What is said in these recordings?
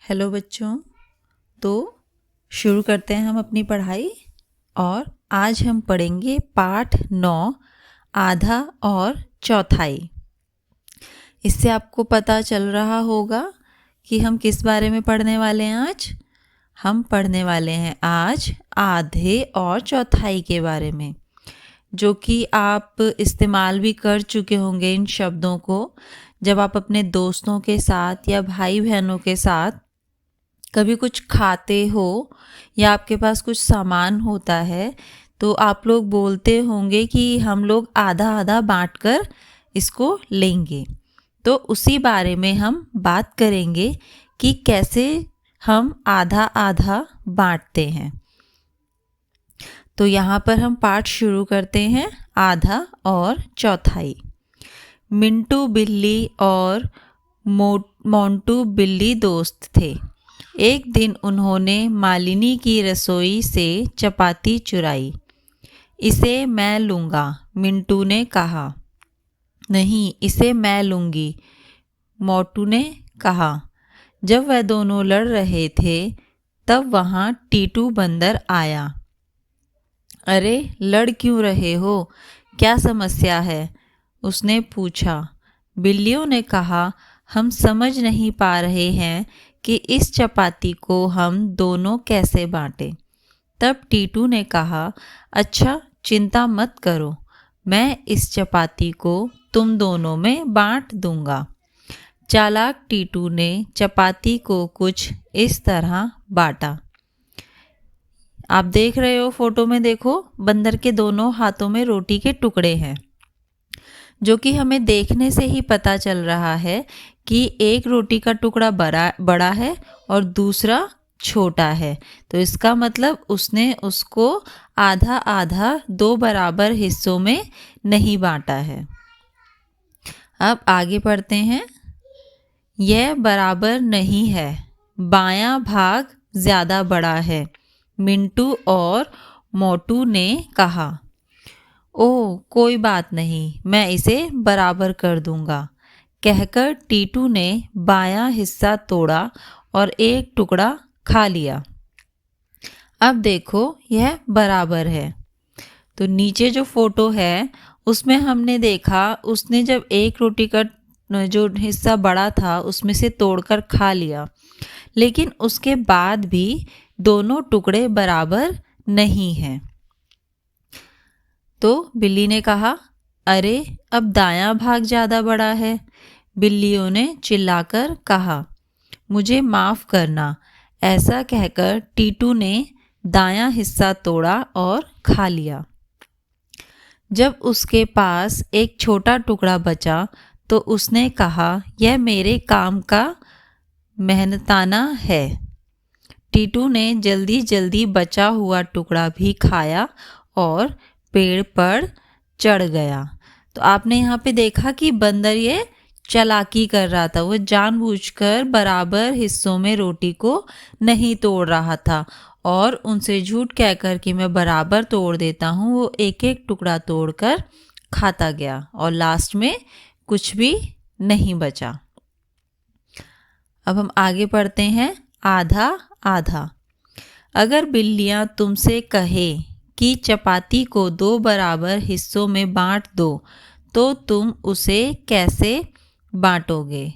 Hello बच्चों। तो शुरू करते हैं हम अपनी पढ़ाई। और आज हम पढ़ेंगे पाठ 9 आधा और चौथाई। इससे आपको पता चल रहा होगा कि हम किस बारे में पढ़ने वाले हैं। आज हम पढ़ने वाले हैं आज आधे और चौथाई के बारे में, जो कि आप इस्तेमाल भी कर चुके होंगे इन शब्दों को जब आप अपने दोस्तों के साथ या भाई बहनों के साथ कभी कुछ खाते हो या आपके पास कुछ सामान होता है तो आप लोग बोलते होंगे कि हम लोग आधा आधा बांटकर इसको लेंगे। तो उसी बारे में हम बात करेंगे कि कैसे हम आधा आधा बांटते हैं। तो यहाँ पर हम पाठ शुरू करते हैं आधा और चौथाई। मिंटू बिल्ली और मोंटू बिल्ली दोस्त थे। एक दिन उन्होंने मालिनी की रसोई से चपाती चुराई। इसे मैं लूँगा, मिंटू ने कहा। नहीं, इसे मैं लूँगी, मोटू ने कहा। जब वह दोनों लड़ रहे थे तब वहाँ टीटू बंदर आया। अरे, लड़ क्यों रहे हो? क्या समस्या है? उसने पूछा। बिल्लियों ने कहा, हम समझ नहीं पा रहे हैं कि इस चपाती को हम दोनों कैसे बांटें। तब टीटू ने कहा, अच्छा चिंता मत करो, मैं इस चपाती को तुम दोनों में बांट दूंगा। चालाक टीटू ने चपाती को कुछ इस तरह बांटा। आप देख रहे हो फोटो में, देखो बंदर के दोनों हाथों में रोटी के टुकड़े हैं, जो कि हमें देखने से ही पता चल रहा है कि एक रोटी का टुकड़ा बड़ा है और दूसरा छोटा है। तो इसका मतलब उसने उसको आधा आधा दो बराबर हिस्सों में नहीं बांटा है। अब आगे पढ़ते हैं। यह बराबर नहीं है, बायां भाग ज़्यादा बड़ा है, मिंटू और मोटू ने कहा। ओह, कोई बात नहीं, मैं इसे बराबर कर दूंगा, कहकर टीटू ने बायां हिस्सा तोड़ा और एक टुकड़ा खा लिया। अब देखो यह बराबर है। तो नीचे जो फोटो है उसमें हमने देखा उसने जब एक रोटी का जो हिस्सा बड़ा था उसमें से तोड़कर खा लिया, लेकिन उसके बाद भी दोनों टुकड़े बराबर नहीं हैं। तो बिल्ली ने कहा, अरे अब दायां भाग ज़्यादा बड़ा है। बिल्लियों ने चिल्लाकर कहा, मुझे माफ़ करना। ऐसा कहकर टीटू ने दायां हिस्सा तोड़ा और खा लिया। जब उसके पास एक छोटा टुकड़ा बचा तो उसने कहा, यह मेरे काम का मेहनताना है। टीटू ने जल्दी जल्दी बचा हुआ टुकड़ा भी खाया और पेड़ पर चढ़ गया। तो आपने यहाँ पे देखा कि बंदर ये चालाकी कर रहा था, वो जानबूझकर बराबर हिस्सों में रोटी को नहीं तोड़ रहा था और उनसे झूठ कहकर कि मैं बराबर तोड़ देता हूँ, वो एक एक टुकड़ा तोड़कर खाता गया और लास्ट में कुछ भी नहीं बचा। अब हम आगे पढ़ते हैं आधा आधा। अगर बिल्लियाँ तुमसे कहे कि चपाती को दो बराबर हिस्सों में बांट दो तो तुम उसे कैसे बांटोगे?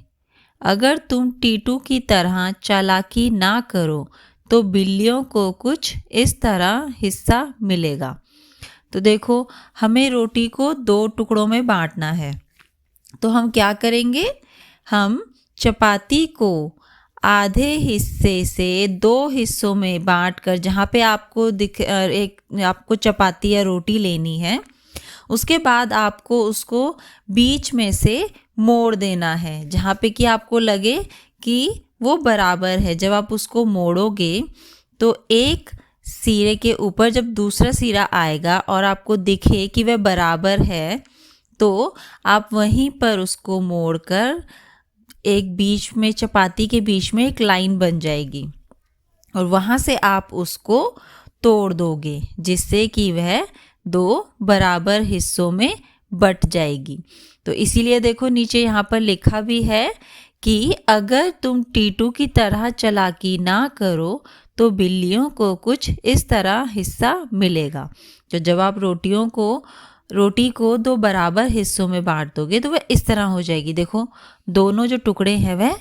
अगर तुम टीटू की तरह चालाकी ना करो तो बिल्लियों को कुछ इस तरह हिस्सा मिलेगा। तो देखो हमें रोटी को दो टुकड़ों में बांटना है, तो हम क्या करेंगे? हम चपाती को आधे हिस्से से दो हिस्सों में बांटकर, जहाँ पे आपको आपको चपाती या रोटी लेनी है, उसके बाद आपको उसको बीच में से मोड़ देना है, जहाँ पे कि आपको लगे कि वो बराबर है। जब आप उसको मोड़ोगे तो एक सिरे के ऊपर जब दूसरा सिरा आएगा और आपको दिखे कि वह बराबर है तो आप वहीं पर उसको मोड़कर एक बीच में, चपाती के बीच में एक लाइन बन जाएगी और वहाँ से आप उसको तोड़ दोगे, जिससे कि वह दो बराबर हिस्सों में बट जाएगी। तो इसीलिए देखो नीचे यहाँ पर लिखा भी है कि अगर तुम टीटू की तरह चालाकी ना करो तो बिल्लियों को कुछ इस तरह हिस्सा मिलेगा। तो जब आप रोटी को दो बराबर हिस्सों में बांट दोगे तो वह इस तरह हो जाएगी। देखो दोनों जो टुकड़े हैं वह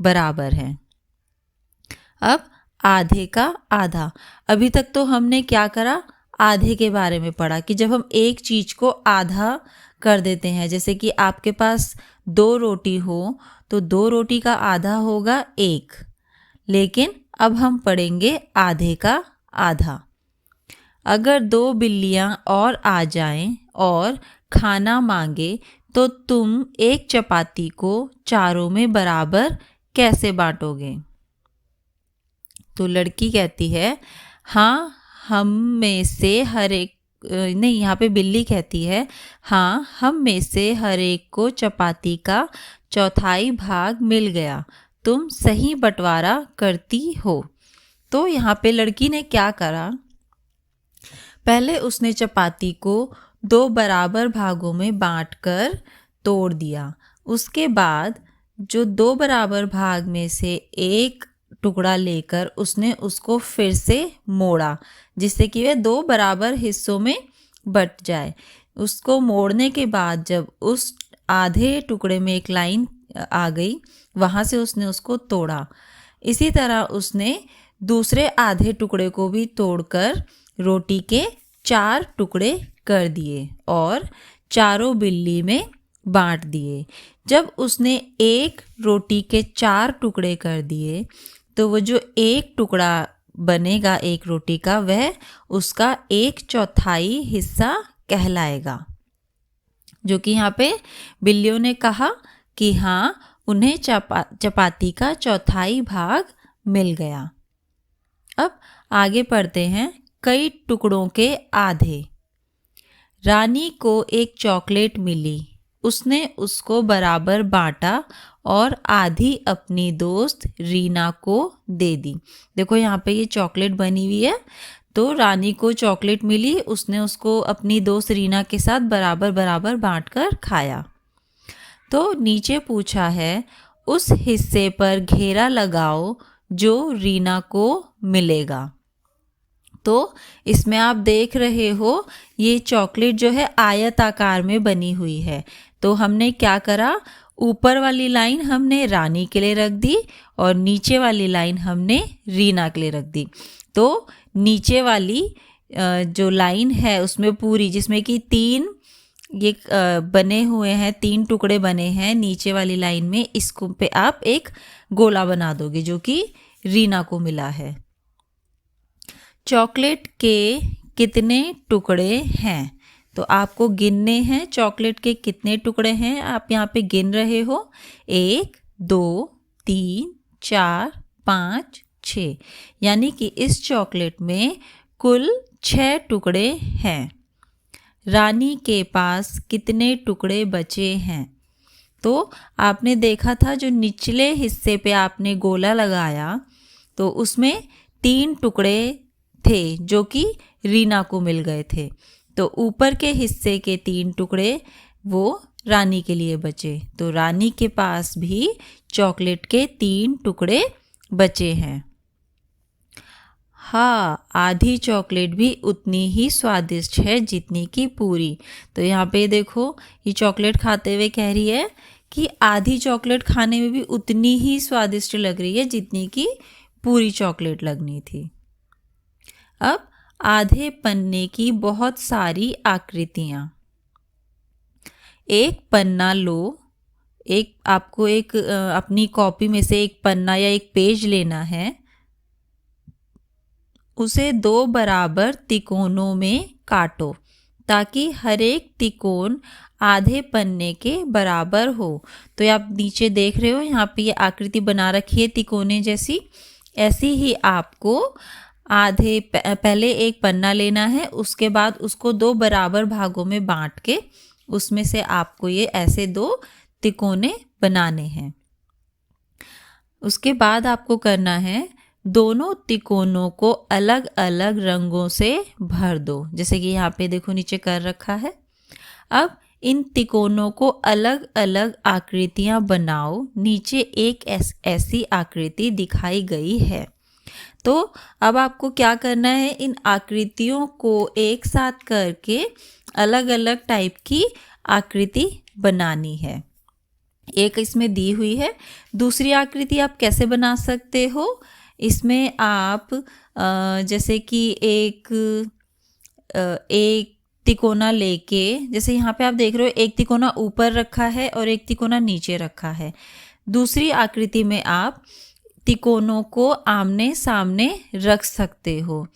बराबर हैं। अब आधे का आधा। अभी तक तो हमने क्या करा, आधे के बारे में पढ़ा कि जब हम एक चीज को आधा कर देते हैं, जैसे कि आपके पास 2 रोटी हो तो 2 रोटी का आधा होगा 1। लेकिन अब हम पढ़ेंगे आधे का आधा। अगर 2 बिल्लियां और आ जाएं और खाना मांगे तो तुम एक चपाती को चारों में बराबर कैसे बांटोगे? तो लड़की कहती है हाँ, हम में से हर एक नहीं, यहाँ पे बिल्ली कहती है हाँ, हम में से हर एक को चपाती का चौथाई भाग मिल गया, तुम सही बंटवारा करती हो। तो यहाँ पे लड़की ने क्या करा, पहले उसने चपाती को 2 बराबर भागों में बांटकर तोड़ दिया। उसके बाद जो 2 बराबर भाग में से एक टुकड़ा लेकर उसने उसको फिर से मोड़ा, जिससे कि वह 2 बराबर हिस्सों में बट जाए। उसको मोड़ने के बाद जब उस आधे टुकड़े में एक लाइन आ गई, वहाँ से उसने उसको तोड़ा। इसी तरह उसने दूसरे आधे टुकड़े को भी तोड़कर रोटी के 4 टुकड़े कर दिए और चारों बिल्ली में बांट दिए। जब उसने एक रोटी के 4 टुकड़े कर दिए तो वो जो एक टुकड़ा बनेगा एक रोटी का, वह उसका 1/4 हिस्सा कहलाएगा। जो कि यहाँ पे बिल्लियों ने कहा कि हाँ, उन्हें चपाती का चौथाई भाग मिल गया। अब आगे पढ़ते हैं। कई टुकड़ों के आधे। रानी को एक चॉकलेट मिली, उसने उसको बराबर बांटा और आधी अपनी दोस्त रीना को दे दी। देखो यहाँ पे ये चॉकलेट बनी हुई है, तो रानी को चॉकलेट मिली, उसने उसको अपनी दोस्त रीना के साथ बराबर बराबर बांटकर खाया। तो नीचे पूछा है उस हिस्से पर घेरा लगाओ जो रीना को मिलेगा। तो इसमें आप देख रहे हो ये चॉकलेट जो है आयत आकार में बनी हुई है। तो हमने क्या करा, ऊपर वाली लाइन हमने रानी के लिए रख दी और नीचे वाली लाइन हमने रीना के लिए रख दी। तो नीचे वाली जो लाइन है उसमें पूरी, जिसमें कि 3 ये बने हुए हैं, 3 टुकड़े बने हैं नीचे वाली लाइन में, इसको पे आप एक गोला बना दोगे जो कि रीना को मिला है। चॉकलेट के कितने टुकड़े हैं? तो आपको गिनने हैं चॉकलेट के कितने टुकड़े हैं। आप यहाँ पे गिन रहे हो 1 2 3 4 5 6, यानी कि इस चॉकलेट में कुल 6 टुकड़े हैं। रानी के पास कितने टुकड़े बचे हैं? तो आपने देखा था जो निचले हिस्से पे आपने गोला लगाया तो उसमें 3 टुकड़े थे जो कि रीना को मिल गए थे। तो ऊपर के हिस्से के 3 टुकड़े वो रानी के लिए बचे। तो रानी के पास भी चॉकलेट के 3 टुकड़े बचे हैं। हाँ, आधी चॉकलेट भी उतनी ही स्वादिष्ट है जितनी की पूरी। तो यहाँ पे देखो ये चॉकलेट खाते हुए कह रही है कि आधी चॉकलेट खाने में भी उतनी ही स्वादिष्ट लग रही है जितनी की पूरी चॉकलेट लगनी थी। अब आधे पन्ने की बहुत सारी आकृतियाँ। एक पन्ना लो, आपको अपनी कॉपी में से एक पन्ना या एक पेज लेना है, उसे 2 बराबर तिकोनों में काटो ताकि हर एक तिकोन आधे पन्ने के बराबर हो। तो आप नीचे देख रहे हो यहाँ पे ये आकृति बना रखी है तिकोने जैसी। ऐसी ही आपको पहले एक पन्ना लेना है, उसके बाद उसको 2 बराबर भागों में बांट के उसमें से आपको ये ऐसे 2 तिकोने बनाने हैं। उसके बाद आपको करना है दोनों तिकोनों को अलग अलग रंगों से भर दो, जैसे कि यहाँ पे देखो नीचे कर रखा है। अब इन तिकोनों को अलग अलग आकृतियां बनाओ। नीचे एक ऐसी आकृति दिखाई गई है। तो अब आपको क्या करना है, इन आकृतियों को एक साथ करके अलग अलग टाइप की आकृति बनानी है। एक इसमें दी हुई है। दूसरी आकृति आप कैसे बना सकते हो, इसमें आप जैसे कि एक तिकोना लेके, जैसे यहाँ पे आप देख रहे हो एक तिकोना ऊपर रखा है और एक तिकोना नीचे रखा है। दूसरी आकृति में आप तिकोनों को आमने सामने रख सकते हो।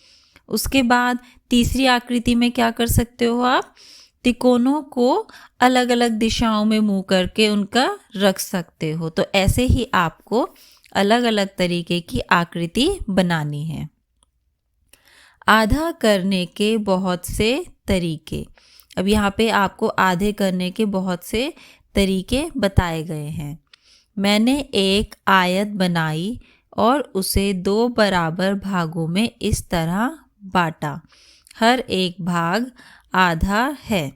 उसके बाद तीसरी आकृति में क्या कर सकते हो, आप तिकोनों को अलग अलग दिशाओं में मुंह करके उनका रख सकते हो। तो ऐसे ही आपको अलग अलग तरीके की आकृति बनानी है। आधा करने के बहुत से तरीके। अब यहाँ पे आपको आधे करने के बहुत से तरीके बताए गए हैं। मैंने एक आयत बनाई और उसे 2 बराबर भागों में इस तरह बांटा। हर एक भाग आधा है।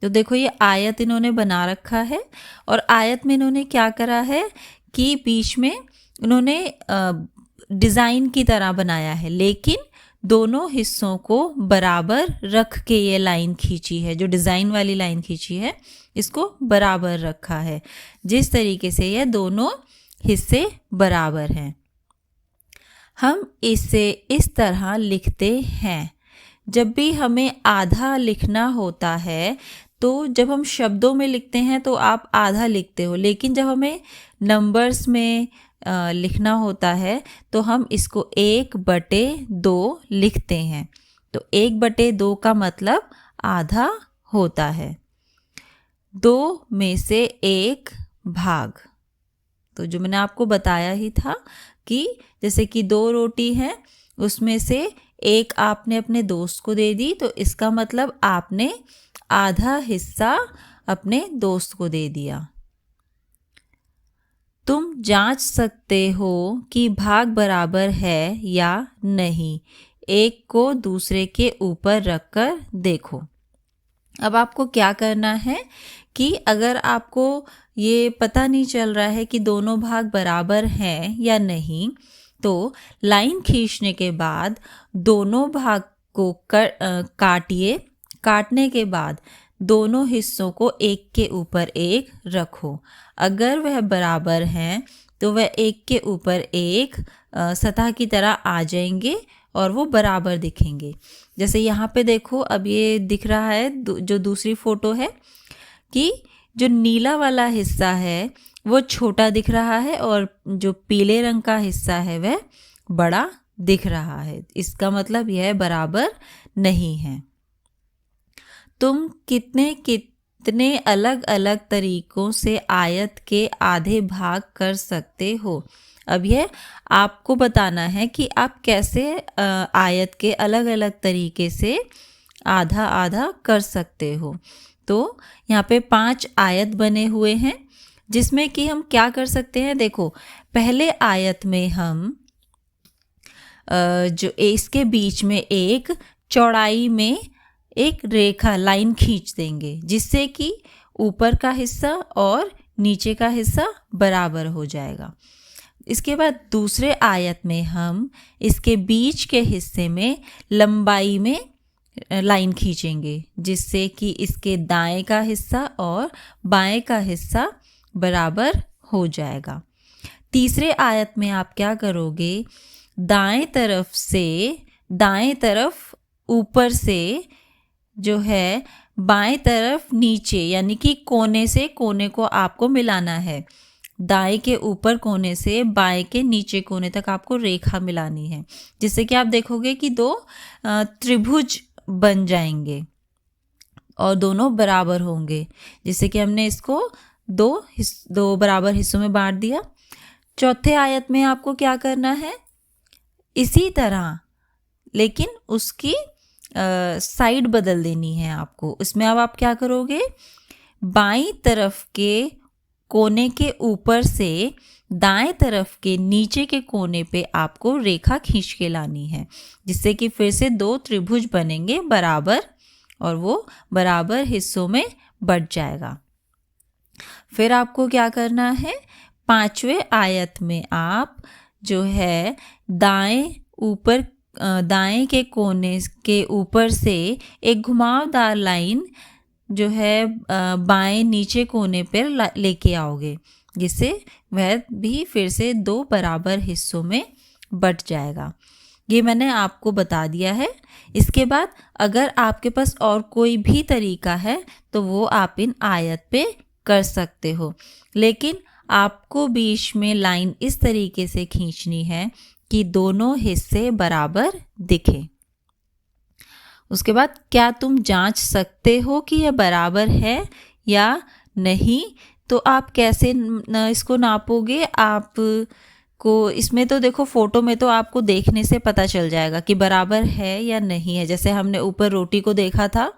तो देखो ये आयत इन्होंने बना रखा है और आयत में इन्होंने क्या करा है कि बीच में इन्होंने डिज़ाइन की तरह बनाया है, लेकिन दोनों हिस्सों को बराबर रख के ये लाइन खींची है। जो डिज़ाइन वाली लाइन खींची है इसको बराबर रखा है, जिस तरीके से ये दोनों हिस्से बराबर हैं। हम इसे इस तरह लिखते हैं। जब भी हमें आधा लिखना होता है तो जब हम शब्दों में लिखते हैं तो आप आधा लिखते हो, लेकिन जब हमें नंबर्स में लिखना होता है तो हम इसको 1/2 लिखते हैं। तो 1/2 का मतलब आधा होता है। 2 में से 1 भाग। तो जो मैंने आपको बताया ही था कि जैसे कि 2 रोटी हैं, उसमें से एक आपने अपने दोस्त को दे दी, तो इसका मतलब आपने आधा हिस्सा अपने दोस्त को दे दिया। तुम जांच सकते हो कि भाग बराबर है या नहीं। एक को दूसरे के ऊपर रखकर देखो। अब आपको क्या करना है कि अगर आपको ये पता नहीं चल रहा है कि दोनों भाग बराबर हैं या नहीं, तो लाइन खींचने के बाद दोनों भाग को काटिए। काटने के बाद दोनों हिस्सों को एक के ऊपर एक रखो। अगर वह बराबर हैं तो वह एक के ऊपर एक सतह की तरह आ जाएंगे और वो बराबर दिखेंगे। जैसे यहाँ पे देखो, अब ये दिख रहा है जो दूसरी फोटो है कि जो नीला वाला हिस्सा है वो छोटा दिख रहा है और जो पीले रंग का हिस्सा है वह बड़ा दिख रहा है। इसका मतलब यह बराबर नहीं है। तुम कितने अलग अलग तरीकों से आयत के आधे भाग कर सकते हो। अब यह आपको बताना है कि आप कैसे आयत के अलग अलग तरीके से आधा आधा कर सकते हो। तो यहाँ पे 5 आयत बने हुए हैं, जिसमें कि हम क्या कर सकते हैं। देखो, पहले आयत में हम जो इसके बीच में एक चौड़ाई में एक रेखा लाइन खींच देंगे, जिससे कि ऊपर का हिस्सा और नीचे का हिस्सा बराबर हो जाएगा। इसके बाद दूसरे आयत में हम इसके बीच के हिस्से में लंबाई में लाइन खींचेंगे, जिससे कि इसके दाएं का हिस्सा और बाएं का हिस्सा बराबर हो जाएगा। तीसरे आयत में आप क्या करोगे, दाएं तरफ ऊपर से जो है बाएं तरफ नीचे, यानी कि कोने से कोने को आपको मिलाना है। दाएं के ऊपर कोने से बाएं के नीचे कोने तक आपको रेखा मिलानी है, जिससे कि आप देखोगे कि 2 त्रिभुज बन जाएंगे और दोनों बराबर होंगे। जिससे कि हमने इसको 2 बराबर हिस्सों में बांट दिया। चौथे आयत में आपको क्या करना है, इसी तरह, लेकिन उसकी साइड बदल देनी है आपको। इसमें अब आप क्या करोगे, बाईं तरफ के कोने के ऊपर से दाएं तरफ के नीचे के कोने पे आपको रेखा खींच के लानी है, जिससे कि फिर से 2 त्रिभुज बनेंगे बराबर, और वो बराबर हिस्सों में बँट जाएगा। फिर आपको क्या करना है, 5वें आयत में आप जो है दाएं के कोने के ऊपर से एक घुमावदार लाइन जो है बाएं नीचे कोने पर लेके आओगे, जिससे वह भी फिर से 2 बराबर हिस्सों में बँट जाएगा। ये मैंने आपको बता दिया है। इसके बाद अगर आपके पास और कोई भी तरीका है तो वो आप इन आयत पे कर सकते हो, लेकिन आपको बीच में लाइन इस तरीके से खींचनी है कि दोनों हिस्से बराबर दिखे। उसके बाद क्या तुम जांच सकते हो कि यह बराबर है या नहीं? तो आप कैसे इसको नापोगे? आप को इसमें तो देखो, फोटो में तो आपको देखने से पता चल जाएगा कि बराबर है या नहीं है। जैसे हमने ऊपर रोटी को देखा था,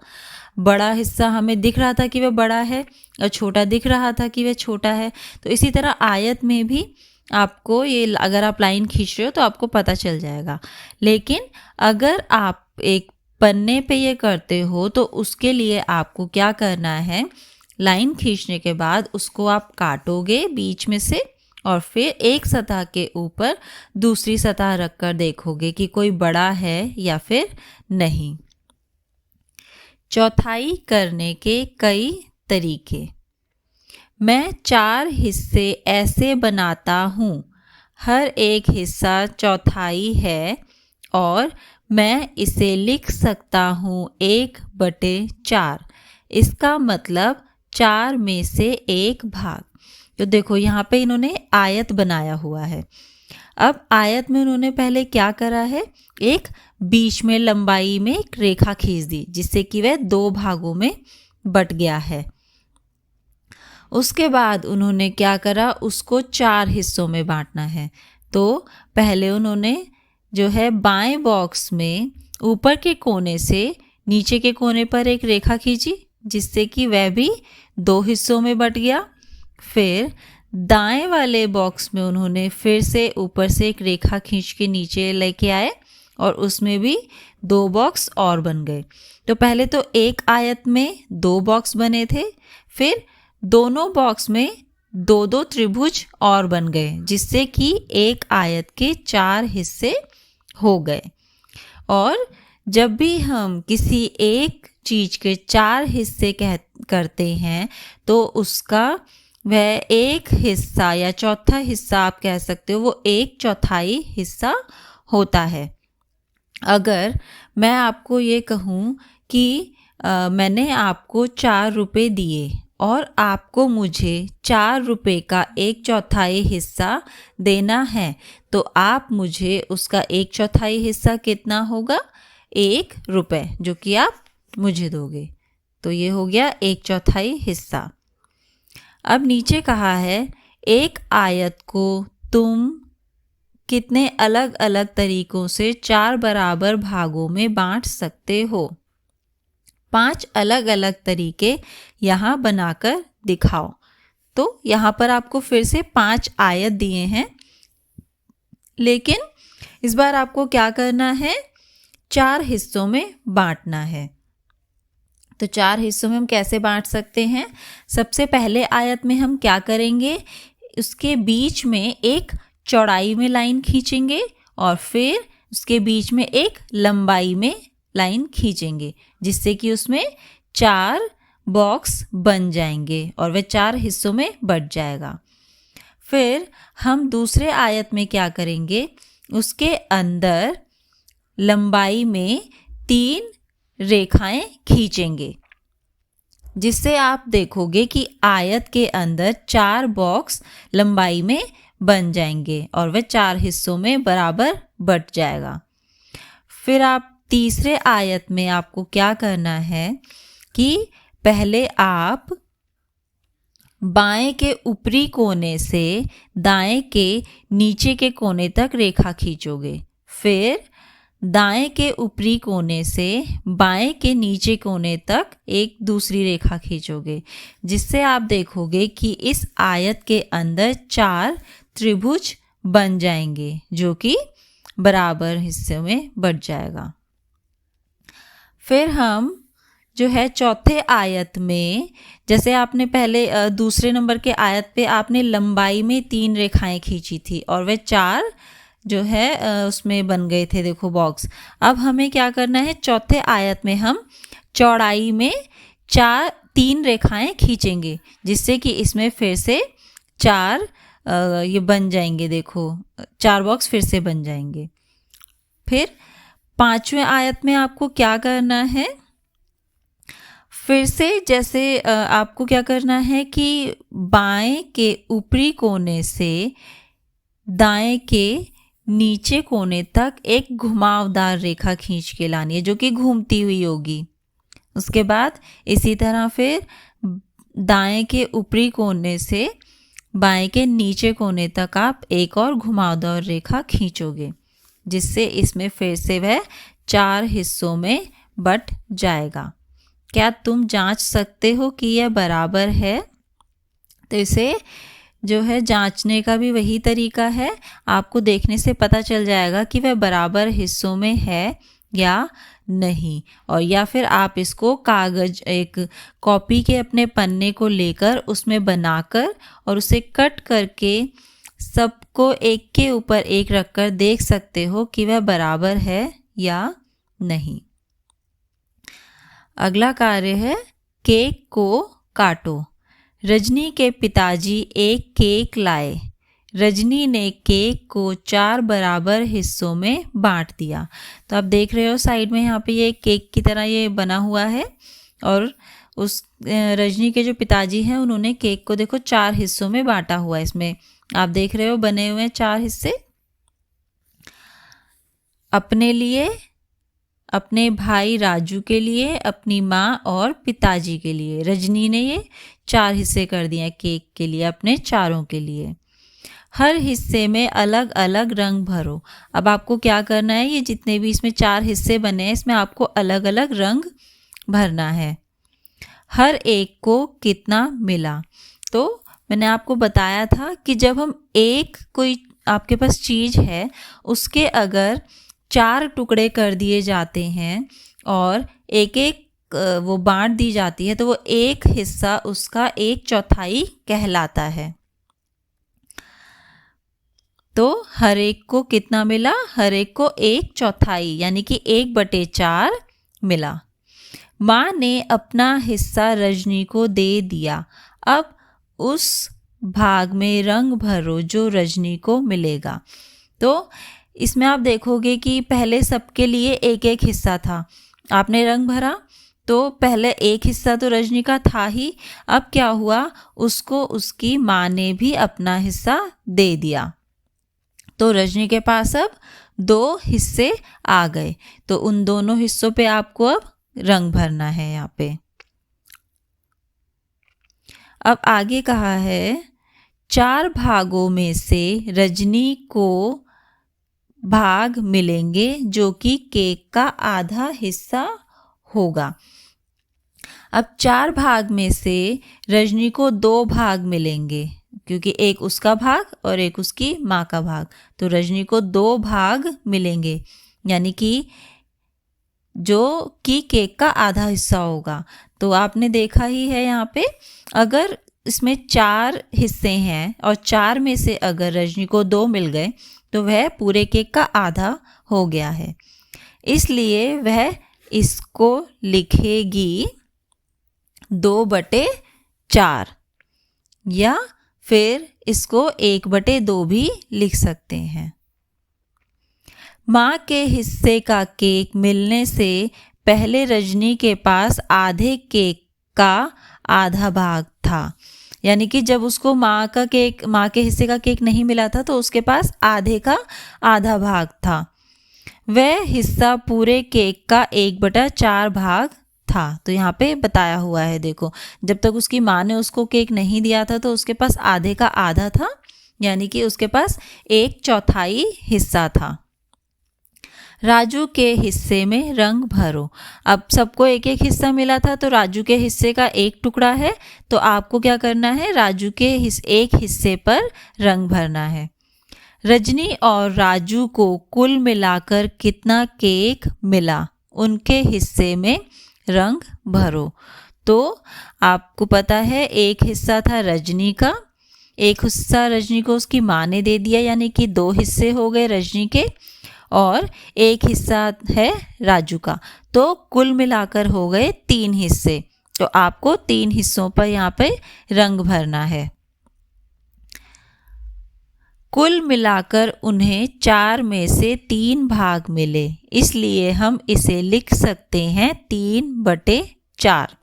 बड़ा हिस्सा हमें दिख रहा था कि वह बड़ा है और छोटा दिख रहा था कि वह छोटा है। तो इसी तरह आयत में भी आपको ये, अगर आप लाइन खींच रहे हो तो आपको पता चल जाएगा। लेकिन अगर आप एक पन्ने पे ये करते हो तो उसके लिए आपको क्या करना है, लाइन खींचने के बाद उसको आप काटोगे बीच में से और फिर एक सतह के ऊपर दूसरी सतह रखकर देखोगे कि कोई बड़ा है या फिर नहीं। चौथाई करने के कई तरीके। मैं 4 हिस्से ऐसे बनाता हूँ, हर एक हिस्सा चौथाई है और मैं इसे लिख सकता हूँ 1/4। इसका मतलब 4 में से 1 भाग। तो देखो यहाँ पे इन्होंने आयत बनाया हुआ है। अब आयत में उन्होंने पहले क्या करा है, एक बीच में लंबाई में एक रेखा खींच दी, जिससे कि वह 2 भागों में बट गया है। उसके बाद उन्होंने क्या करा, उसको 4 हिस्सों में बांटना है। तो पहले उन्होंने जो है बाएं बॉक्स में ऊपर के कोने से नीचे के कोने पर एक रेखा खींची, जिससे कि वह भी 2 हिस्सों में बट गया। फिर दाएं वाले बॉक्स में उन्होंने फिर से ऊपर से एक रेखा खींच के नीचे लेके आए और उसमें भी 2 बॉक्स और बन गए। तो पहले तो एक आयत में 2 बॉक्स बने थे, फिर दोनों बॉक्स में 2-2 त्रिभुज और बन गए, जिससे कि एक आयत के 4 हिस्से हो गए। और जब भी हम किसी एक चीज के 4 हिस्से करते हैं तो उसका वह एक हिस्सा या चौथा हिस्सा आप कह सकते हो, वो 1/4 हिस्सा होता है। अगर मैं आपको ये कहूँ कि मैंने आपको 4 रुपये दिए और आपको मुझे 4 रुपये का 1/4 हिस्सा देना है, तो आप मुझे उसका 1/4 हिस्सा कितना होगा, 1 रुपये, जो कि आप मुझे दोगे। तो ये हो गया 1/4 हिस्सा। अब नीचे कहा है, एक आयत को तुम कितने अलग अलग तरीकों से 4 बराबर भागों में बांट सकते हो। 5 अलग अलग तरीके यहाँ बनाकर दिखाओ। तो यहाँ पर आपको फिर से 5 आयत दिए हैं, लेकिन इस बार आपको क्या करना है, 4 हिस्सों में बांटना है। तो 4 हिस्सों में हम कैसे बांट सकते हैं? सबसे पहले आयत में हम क्या करेंगे, उसके बीच में एक चौड़ाई में लाइन खींचेंगे और फिर उसके बीच में एक लंबाई में लाइन खींचेंगे, जिससे कि उसमें 4 बॉक्स बन जाएंगे और वह 4 हिस्सों में बट जाएगा। फिर हम दूसरे आयत में क्या करेंगे, उसके अंदर लंबाई में 3 रेखाएं खींचेंगे, जिससे आप देखोगे कि आयत के अंदर 4 बॉक्स लंबाई में बन जाएंगे और वह 4 हिस्सों में बराबर बट जाएगा। फिर आप तीसरे आयत में आपको क्या करना है कि पहले आप बाएं के ऊपरी कोने से दाएं के नीचे के कोने तक रेखा खींचोगे। फिर दाएं के ऊपरी कोने से बाएं के नीचे कोने तक एक दूसरी रेखा खींचोगे, जिससे आप देखोगे कि इस आयत के अंदर 4 त्रिभुज बन जाएंगे, जो कि बराबर हिस्से में बट जाएगा। फिर हम जो है चौथे आयत में, जैसे आपने पहले दूसरे नंबर के आयत पे आपने लंबाई में 3 रेखाएं खींची थी और वे 4 जो है उसमें बन गए थे, देखो बॉक्स। अब हमें क्या करना है, चौथे आयत में हम चौड़ाई में 3 रेखाएं खींचेंगे, जिससे कि इसमें फिर से 4 ये बन जाएंगे, देखो 4 बॉक्स फिर से बन जाएंगे। फिर 5वें आयत में आपको क्या करना है, फिर से जैसे आपको क्या करना है कि बाएं के ऊपरी कोने से दाएं के नीचे कोने तक एक घुमावदार रेखा खींच के लानी है, जो कि घूमती हुई होगी। उसके बाद इसी तरह फिर दाएं के ऊपरी कोने से बाएं के नीचे कोने तक आप एक और घुमावदार रेखा खींचोगे, जिससे इसमें फिर से वह 4 हिस्सों में बट जाएगा। क्या तुम जांच सकते हो कि यह बराबर है? तो इसे जो है जांचने का भी वही तरीका है, आपको देखने से पता चल जाएगा कि वह बराबर हिस्सों में है या नहीं। और या फिर आप इसको कागज, एक कॉपी के अपने पन्ने को लेकर उसमें बनाकर और उसे कट करके सबको एक के ऊपर एक रखकर देख सकते हो कि वह बराबर है या नहीं। अगला कार्य है केक को काटो। रजनी के पिताजी एक केक लाए। रजनी ने केक को 4 बराबर हिस्सों में बांट दिया। तो आप देख रहे हो साइड में यहाँ पे ये केक की तरह ये बना हुआ है, और उस रजनी के जो पिताजी हैं उन्होंने केक को देखो 4 हिस्सों में बांटा हुआ है। इसमें आप देख रहे हो बने हुए हैं 4 हिस्से, अपने लिए, अपने भाई राजू के लिए, अपनी माँ और पिताजी के लिए। रजनी ने ये 4 हिस्से कर दिए हैं केक के लिए, अपने चारों के लिए। हर हिस्से में अलग अलग रंग भरो। अब आपको क्या करना है, ये जितने भी इसमें 4 हिस्से बने हैं इसमें आपको अलग अलग रंग भरना है। हर एक को कितना मिला? तो मैंने आपको बताया था कि जब हम एक कोई आपके पास चीज़ है उसके अगर 4 टुकड़े कर दिए जाते हैं और एक एक वो बांट दी जाती है तो वो एक हिस्सा उसका 1/4 कहलाता है। तो हर एक को कितना मिला? हर एक को 1/4 यानी कि 1/4 मिला। माँ ने अपना हिस्सा रजनी को दे दिया। अब उस भाग में रंग भरो जो रजनी को मिलेगा। तो इसमें आप देखोगे कि पहले सबके लिए एक एक हिस्सा था, आपने रंग भरा तो पहले एक हिस्सा तो रजनी का था ही। अब क्या हुआ, उसको उसकी माँ ने भी अपना हिस्सा दे दिया, तो रजनी के पास अब 2 हिस्से आ गए। तो उन दोनों हिस्सों पे आपको अब रंग भरना है यहाँ पे। अब आगे कहा है 4 भागों में से रजनी को भाग मिलेंगे जो कि केक का आधा हिस्सा होगा। अब 4 भाग में से रजनी को 2 भाग मिलेंगे, क्योंकि एक उसका भाग और एक उसकी माँ का भाग, तो रजनी को 2 भाग मिलेंगे, यानी कि जो कि केक का आधा हिस्सा होगा। तो आपने देखा ही है यहाँ पे, अगर इसमें 4 हिस्से हैं और 4 में से अगर रजनी को 2 मिल गए तो वह पूरे केक का आधा हो गया है, इसलिए वह इसको लिखेगी 2/4 या फिर इसको 1/2 भी लिख सकते हैं। माँ के हिस्से का केक मिलने से पहले रजनी के पास आधे केक का आधा भाग था, यानी कि जब उसको माँ के हिस्से का केक नहीं मिला था तो उसके पास आधे का आधा भाग था। वह हिस्सा पूरे केक का 1/4 भाग था। तो यहाँ पे बताया हुआ है, देखो जब तक उसकी माँ ने उसको केक नहीं दिया था तो उसके पास आधे का आधा था, यानी कि उसके पास 1/4 हिस्सा था। राजू के हिस्से में रंग भरो। अब सबको एक एक हिस्सा मिला था, तो राजू के हिस्से का एक टुकड़ा है, तो आपको क्या करना है, राजू के एक हिस्से पर रंग भरना है। रजनी और राजू को कुल मिलाकर कितना केक मिला? उनके हिस्से में रंग भरो। तो आपको पता है एक हिस्सा था रजनी का, एक हिस्सा रजनी को उसकी माँ ने दे दिया, यानी कि 2 हिस्से हो गए रजनी के, और एक हिस्सा है राजू का। तो कुल मिलाकर हो गए 3 हिस्से। तो आपको 3 हिस्सों पर यहाँ पे रंग भरना है। कुल मिलाकर उन्हें 4 में से 3 भाग मिले, इसलिए हम इसे लिख सकते हैं 3/4।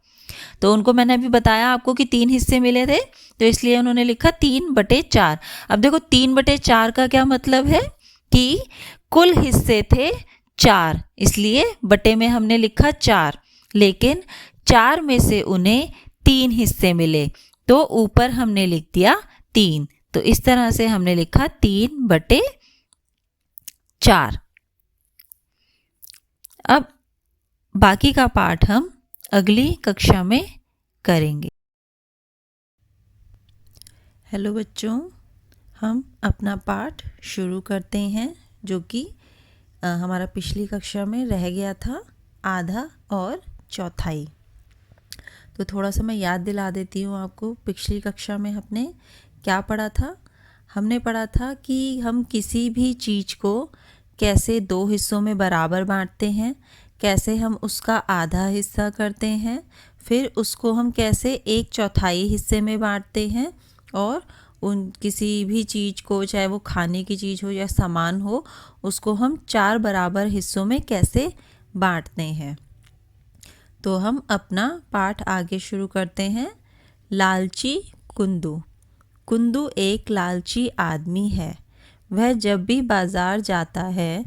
तो उनको मैंने अभी बताया आपको कि 3 हिस्से मिले थे, तो इसलिए उन्होंने लिखा 3/4। अब देखो 3/4 का क्या मतलब है कि कुल हिस्से थे 4, इसलिए बटे में हमने लिखा 4, लेकिन 4 में से उन्हें 3 हिस्से मिले, तो ऊपर हमने लिख दिया 3। तो इस तरह से हमने लिखा 3/4। अब बाकी का पाठ हम अगली कक्षा में करेंगे। हेलो बच्चों, हम अपना पाठ शुरू करते हैं, जो कि हमारा पिछली कक्षा में रह गया था, आधा और चौथाई। तो थोड़ा सा मैं याद दिला देती हूँ आपको। पिछली कक्षा में हमने क्या पढ़ा था? हमने पढ़ा था कि हम किसी भी चीज़ को कैसे 2 हिस्सों में बराबर बांटते हैं, कैसे हम उसका आधा हिस्सा करते हैं, फिर उसको हम कैसे 1/4 हिस्से में बांटते हैं, और उन किसी भी चीज़ को, चाहे वो खाने की चीज़ हो या सामान हो, उसको हम 4 बराबर हिस्सों में कैसे बांटते हैं। तो हम अपना पाठ आगे शुरू करते हैं। लालची कुंदू। कुंदू एक लालची आदमी है। वह जब भी बाज़ार जाता है,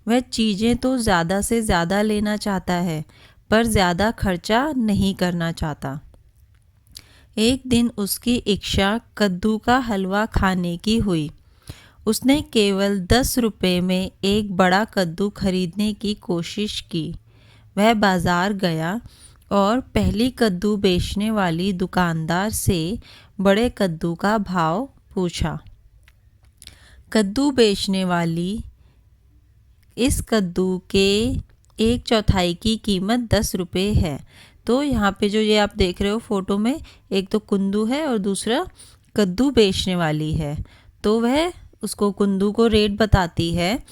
वह चीज़ें तो ज़्यादा से ज़्यादा लेना चाहता है, पर ज़्यादा खर्चा नहीं करना चाहता। एक दिन उसकी इच्छा कद्दू का हलवा खाने की हुई। उसने केवल 10 रुपये में एक बड़ा कद्दू खरीदने की कोशिश की। वह बाज़ार गया और पहली कद्दू बेचने वाली दुकानदार से बड़े कद्दू का भाव पूछा। कद्दू बेचने वाली इस कद्दू के 1/4 की कीमत 10 रुपये है। तो यहाँ पे जो ये आप देख रहे हो फोटो में, एक तो कुंदू है और दूसरा कद्दू बेचने वाली है। तो वह उसको कुंदू को रेट बताती है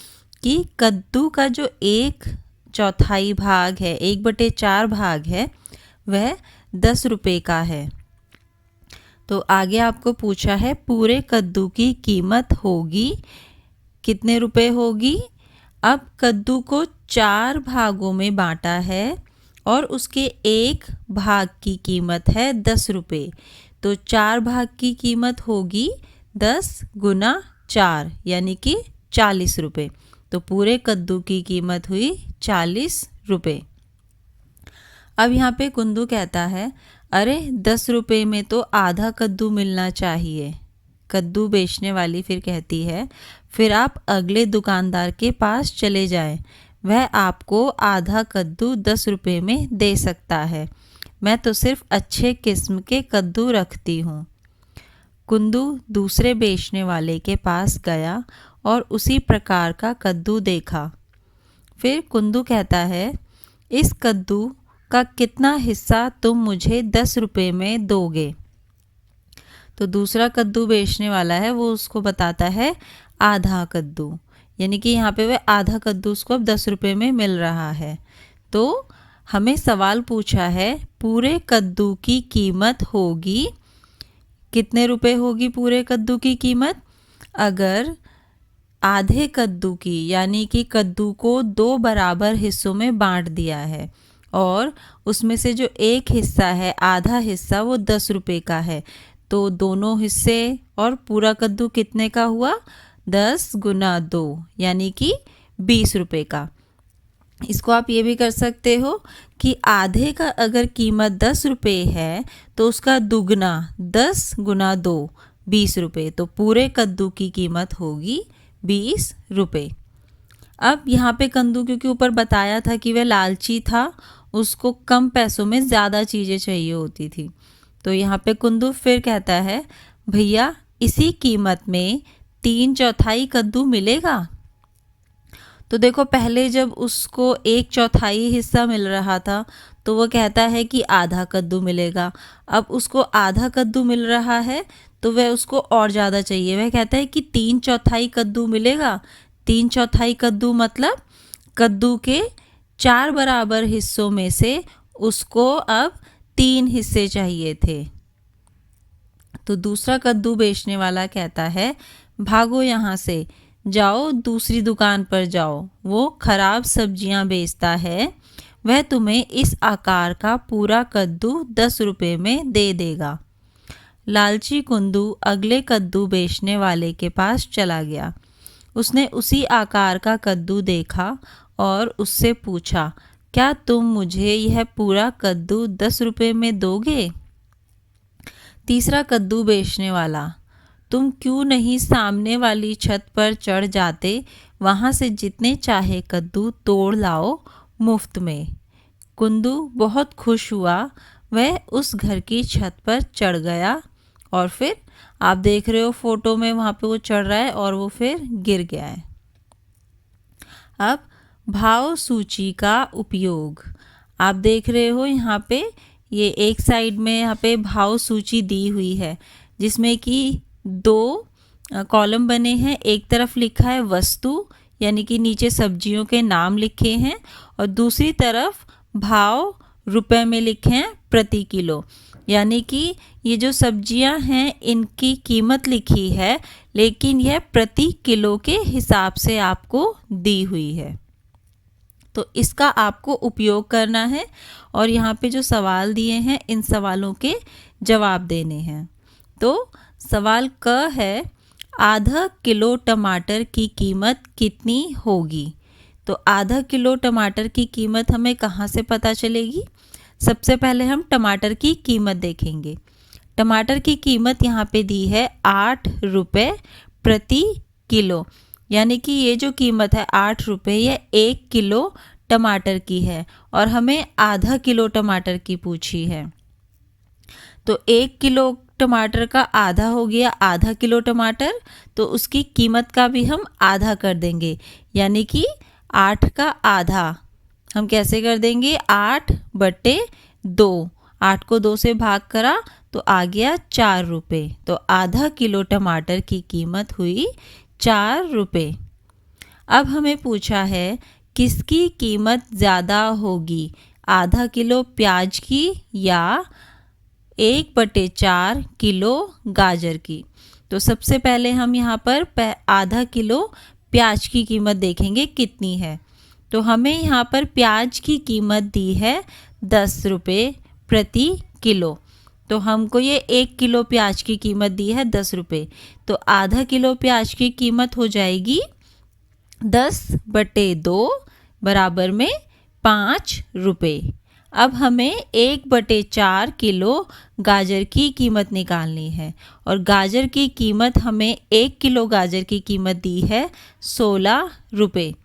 कि कद्दू का जो 1/4 भाग है, 1/4 भाग है, वह 10 रुपये का है। तो आगे आपको पूछा है पूरे कद्दू की कीमत होगी कितने रुपए होगी। अब कद्दू को 4 भागों में बांटा है और उसके एक भाग की कीमत है 10 रुपये। तो 4 भाग की कीमत होगी 10 गुना 4, यानी कि 40 रुपये। तो पूरे कद्दू की कीमत हुई 40 रुपये। अब यहाँ पे कुंदू कहता है, अरे 10 रुपये में तो आधा कद्दू मिलना चाहिए। कद्दू बेचने वाली फिर कहती है, फिर आप अगले दुकानदार के पास चले जाएं, वह आपको आधा कद्दू 10 रुपये में दे सकता है। मैं तो सिर्फ अच्छे किस्म के कद्दू रखती हूँ। कुंदू दूसरे बेचने वाले के पास गया और उसी प्रकार का कद्दू देखा। फिर कुंदू कहता है, इस कद्दू का कितना हिस्सा तुम मुझे 10 रुपये में दोगे? तो दूसरा कद्दू बेचने वाला है, वो उसको बताता है आधा कद्दू, यानी कि यहाँ पे वह आधा कद्दू उसको अब 10 रुपये में मिल रहा है। तो हमें सवाल पूछा है पूरे कद्दू की कीमत होगी कितने रुपए होगी पूरे कद्दू की कीमत? अगर आधे कद्दू की, यानी कि कद्दू को 2 बराबर हिस्सों में बांट दिया है और उसमें से जो एक हिस्सा है, आधा हिस्सा, वो 10 रुपये का है, तो दोनों हिस्से और पूरा कद्दू कितने का हुआ? 10 गुना 2, यानी कि 20 रुपये का। इसको आप ये भी कर सकते हो कि आधे का अगर कीमत 10 रुपये है तो उसका दुगना 10 गुना 2, 20 रुपये। तो पूरे कद्दू की कीमत होगी 20 रुपये। अब यहाँ पे कद्दू, क्योंकि ऊपर बताया था कि वह लालची था, उसको कम पैसों में ज़्यादा चीज़ें चाहिए होती थी। तो यहाँ पे कुंदू फिर कहता है, भैया इसी कीमत में 3/4 कद्दू मिलेगा? तो देखो पहले जब उसको 1/4 हिस्सा मिल रहा था तो वो कहता है कि आधा कद्दू मिलेगा। अब उसको आधा कद्दू मिल रहा है तो वह उसको और ज़्यादा चाहिए। वह कहता है कि 3/4 कद्दू मिलेगा। 3/4 कद्दू मतलब कद्दू के 4 बराबर हिस्सों में से उसको अब 3 हिस्से चाहिए थे। तो दूसरा कद्दू बेचने वाला कहता है, भागो यहाँ से, जाओ दूसरी दुकान पर जाओ, वो खराब सब्जियां बेचता है, वह तुम्हें इस आकार का पूरा कद्दू 10 रुपये में दे देगा। लालची कुंदू अगले कद्दू बेचने वाले के पास चला गया। उसने उसी आकार का कद्दू देखा और उससे पूछा, क्या तुम मुझे यह पूरा कद्दू 10 रुपये में दोगे? तीसरा कद्दू बेचने वाला, तुम क्यों नहीं सामने वाली छत पर चढ़ जाते, वहाँ से जितने चाहे कद्दू तोड़ लाओ मुफ्त में। कुंदू बहुत खुश हुआ, वह उस घर की छत पर चढ़ गया और फिर आप देख रहे हो फोटो में वहाँ पे वो चढ़ रहा है और वो फिर गिर गया है। अब भाव सूची का उपयोग आप देख रहे हो यहाँ पे, ये एक साइड में यहाँ पे भाव सूची दी हुई है जिसमें कि 2 कॉलम बने हैं। एक तरफ लिखा है वस्तु यानी कि नीचे सब्जियों के नाम लिखे हैं और दूसरी तरफ भाव रुपए में लिखे हैं प्रति किलो, यानी कि ये जो सब्जियां हैं इनकी कीमत लिखी है लेकिन यह प्रति किलो के हिसाब से आपको दी हुई है। तो इसका आपको उपयोग करना है और यहाँ पे जो सवाल दिए हैं इन सवालों के जवाब देने हैं। तो सवाल क है, आधा किलो टमाटर की कीमत कितनी होगी? तो आधा किलो टमाटर की कीमत हमें कहाँ से पता चलेगी? सबसे पहले हम टमाटर की कीमत देखेंगे। टमाटर की कीमत यहाँ पे दी है 8 रुपये प्रति किलो, यानी कि ये जो कीमत है 8 रुपये, ये 1 किलो टमाटर की है और हमें आधा किलो टमाटर की पूछी है। तो 1 किलो टमाटर का आधा हो गया आधा किलो टमाटर, तो उसकी कीमत का भी हम आधा कर देंगे, यानी कि 8 का आधा हम कैसे कर देंगे? 8/2, 8 को 2 से भाग करा तो आ गया 4 रुपये। तो आधा किलो टमाटर की कीमत हुई 4 रुपये। अब हमें पूछा है किसकी कीमत ज़्यादा होगी, आधा किलो प्याज की या 1/4 किलो गाजर की? तो सबसे पहले हम यहाँ पर आधा किलो प्याज की कीमत देखेंगे कितनी है। तो हमें यहाँ पर प्याज की कीमत दी है 10 रुपये प्रति किलो। तो हमको ये 1 किलो प्याज की कीमत दी है 10 रुपये, तो आधा किलो प्याज की कीमत हो जाएगी 10/2 बराबर में 5 रुपये। अब हमें 1/4 किलो गाजर की कीमत निकालनी है और गाजर की कीमत हमें 1 किलो गाजर की कीमत दी है 16 रुपये।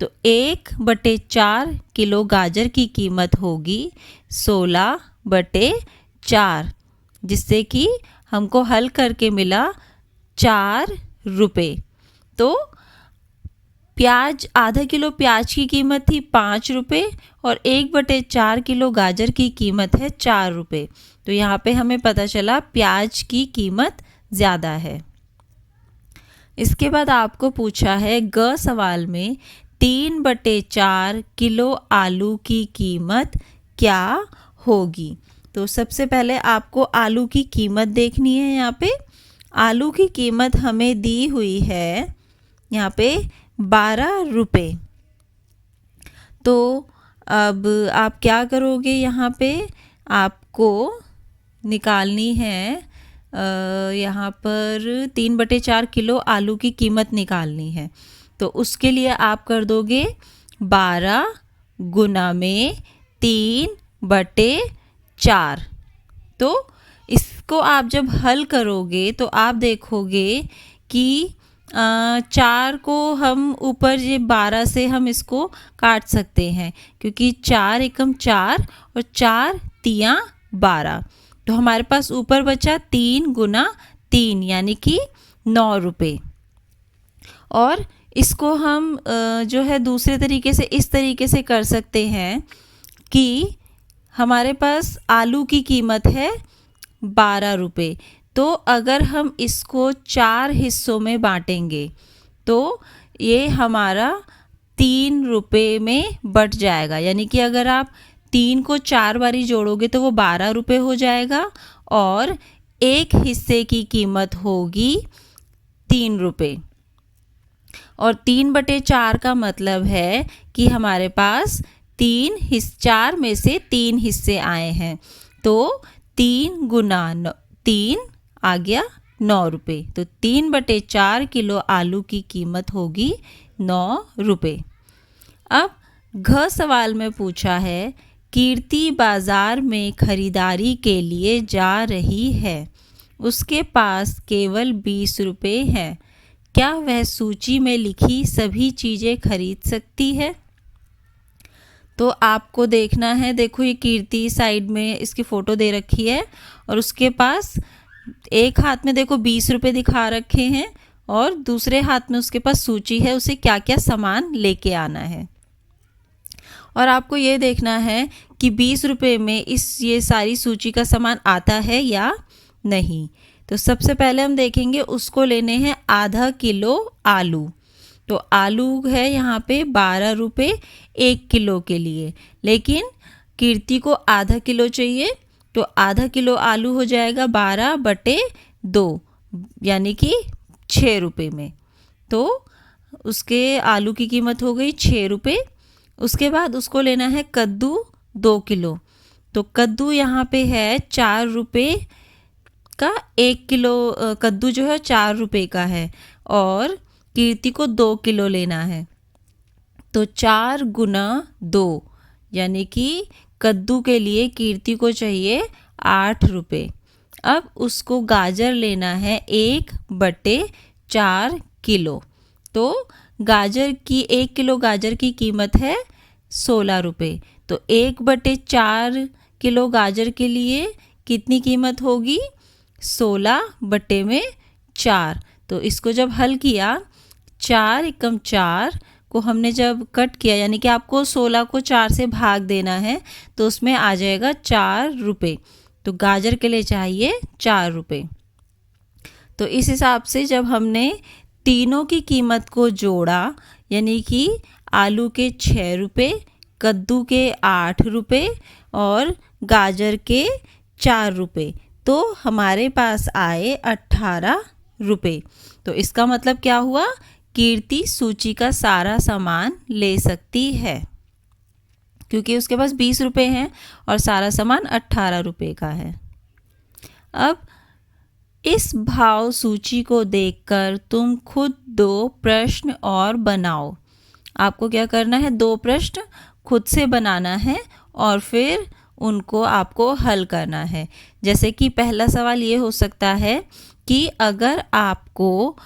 तो 1/4 किलो गाजर की कीमत होगी 16/4, जिससे कि हमको हल करके मिला 4 रुपये। तो प्याज, आधा किलो प्याज की कीमत थी 5 रुपये और 1/4 किलो गाजर की कीमत है 4 रुपये। तो यहाँ पे हमें पता चला प्याज की कीमत ज़्यादा है। इसके बाद आपको पूछा है ग सवाल में 3/4 किलो आलू की कीमत क्या होगी? तो सबसे पहले आपको आलू की कीमत देखनी है। यहाँ पे आलू की कीमत हमें दी हुई है यहाँ पे 12 रुपये। तो अब आप क्या करोगे, यहाँ पे आपको निकालनी है यहाँ पर 3/4 किलो आलू की कीमत निकालनी है। तो उसके लिए आप कर दोगे 12 गुना में 3/4। तो इसको आप जब हल करोगे तो आप देखोगे कि 4 को हम ऊपर ये 12 से हम इसको काट सकते हैं, क्योंकि 4 एकम 4 और 4 तियाँ 12। तो हमारे पास ऊपर बचा 3 गुना 3 यानी कि 9 रुपये। और इसको हम जो है दूसरे तरीके से इस तरीके से कर सकते हैं कि हमारे पास आलू की कीमत है 12 रुपये। तो अगर हम इसको 4 हिस्सों में बांटेंगे तो ये हमारा 3 रुपये में बट जाएगा। यानी कि अगर आप 3 को 4 बारी जोड़ोगे तो वो 12 रुपये हो जाएगा और एक हिस्से की कीमत होगी 3 रुपये। और 3/4 का मतलब है कि हमारे पास 4 में से 3 हिस्से आए हैं। तो 3 गुना 3 आ गया 9 रुपये। तो 3/4 किलो आलू की कीमत होगी 9 रुपये। अब घ सवाल में पूछा है कीर्ति बाजार में खरीदारी के लिए जा रही है। उसके पास केवल 20 रुपये हैं। क्या वह सूची में लिखी सभी चीज़ें खरीद सकती है? तो आपको देखना है, देखो ये कीर्ति साइड में इसकी फ़ोटो दे रखी है और उसके पास एक हाथ में देखो 20 रुपये दिखा रखे हैं और दूसरे हाथ में उसके पास सूची है, उसे क्या क्या सामान लेके आना है। और आपको ये देखना है कि 20 रुपये में ये सारी सूची का सामान आता है या नहीं। तो सबसे पहले हम देखेंगे उसको लेने हैं आधा किलो आलू। तो आलू है यहाँ पे 12 रुपये 1 किलो के लिए, लेकिन कीर्ति को आधा किलो चाहिए। तो आधा किलो आलू हो जाएगा 12/2 यानी कि 6 रुपये में। तो उसके आलू की कीमत हो गई 6 रुपये। उसके बाद उसको लेना है कद्दू 2 किलो। तो कद्दू यहाँ पे है 4 रुपये का 1 किलो कद्दू जो है 4 रुपये का है और कीर्ति को 2 किलो लेना है। तो 4 गुना 2 यानी कि कद्दू के लिए कीर्ति को चाहिए 8 रुपये। अब उसको गाजर लेना है 1/4 किलो। तो गाजर की 1 किलो गाजर की कीमत है 16 रुपये। तो 1/4 किलो गाजर के लिए कितनी कीमत होगी? 16/4। तो इसको जब हल किया 4 एकम 4 को हमने जब कट किया, यानी कि आपको 16 को 4 से भाग देना है, तो उसमें आ जाएगा 4 रुपये। तो गाजर के लिए चाहिए 4 रुपये। तो इस हिसाब से जब हमने तीनों की कीमत को जोड़ा, यानी कि आलू के 6 रुपये, कद्दू के 8 रुपये और गाजर के 4 रुपये, तो हमारे पास आए 18 रुपये। तो इसका मतलब क्या हुआ? कीर्ति सूची का सारा सामान ले सकती है क्योंकि उसके पास 20 रुपये हैं और सारा सामान 18 रुपये का है। अब इस भाव सूची को देखकर तुम खुद 2 प्रश्न और बनाओ। आपको क्या करना है? 2 प्रश्न खुद से बनाना है और फिर उनको आपको हल करना है। जैसे कि पहला सवाल ये हो सकता है कि अगर आपको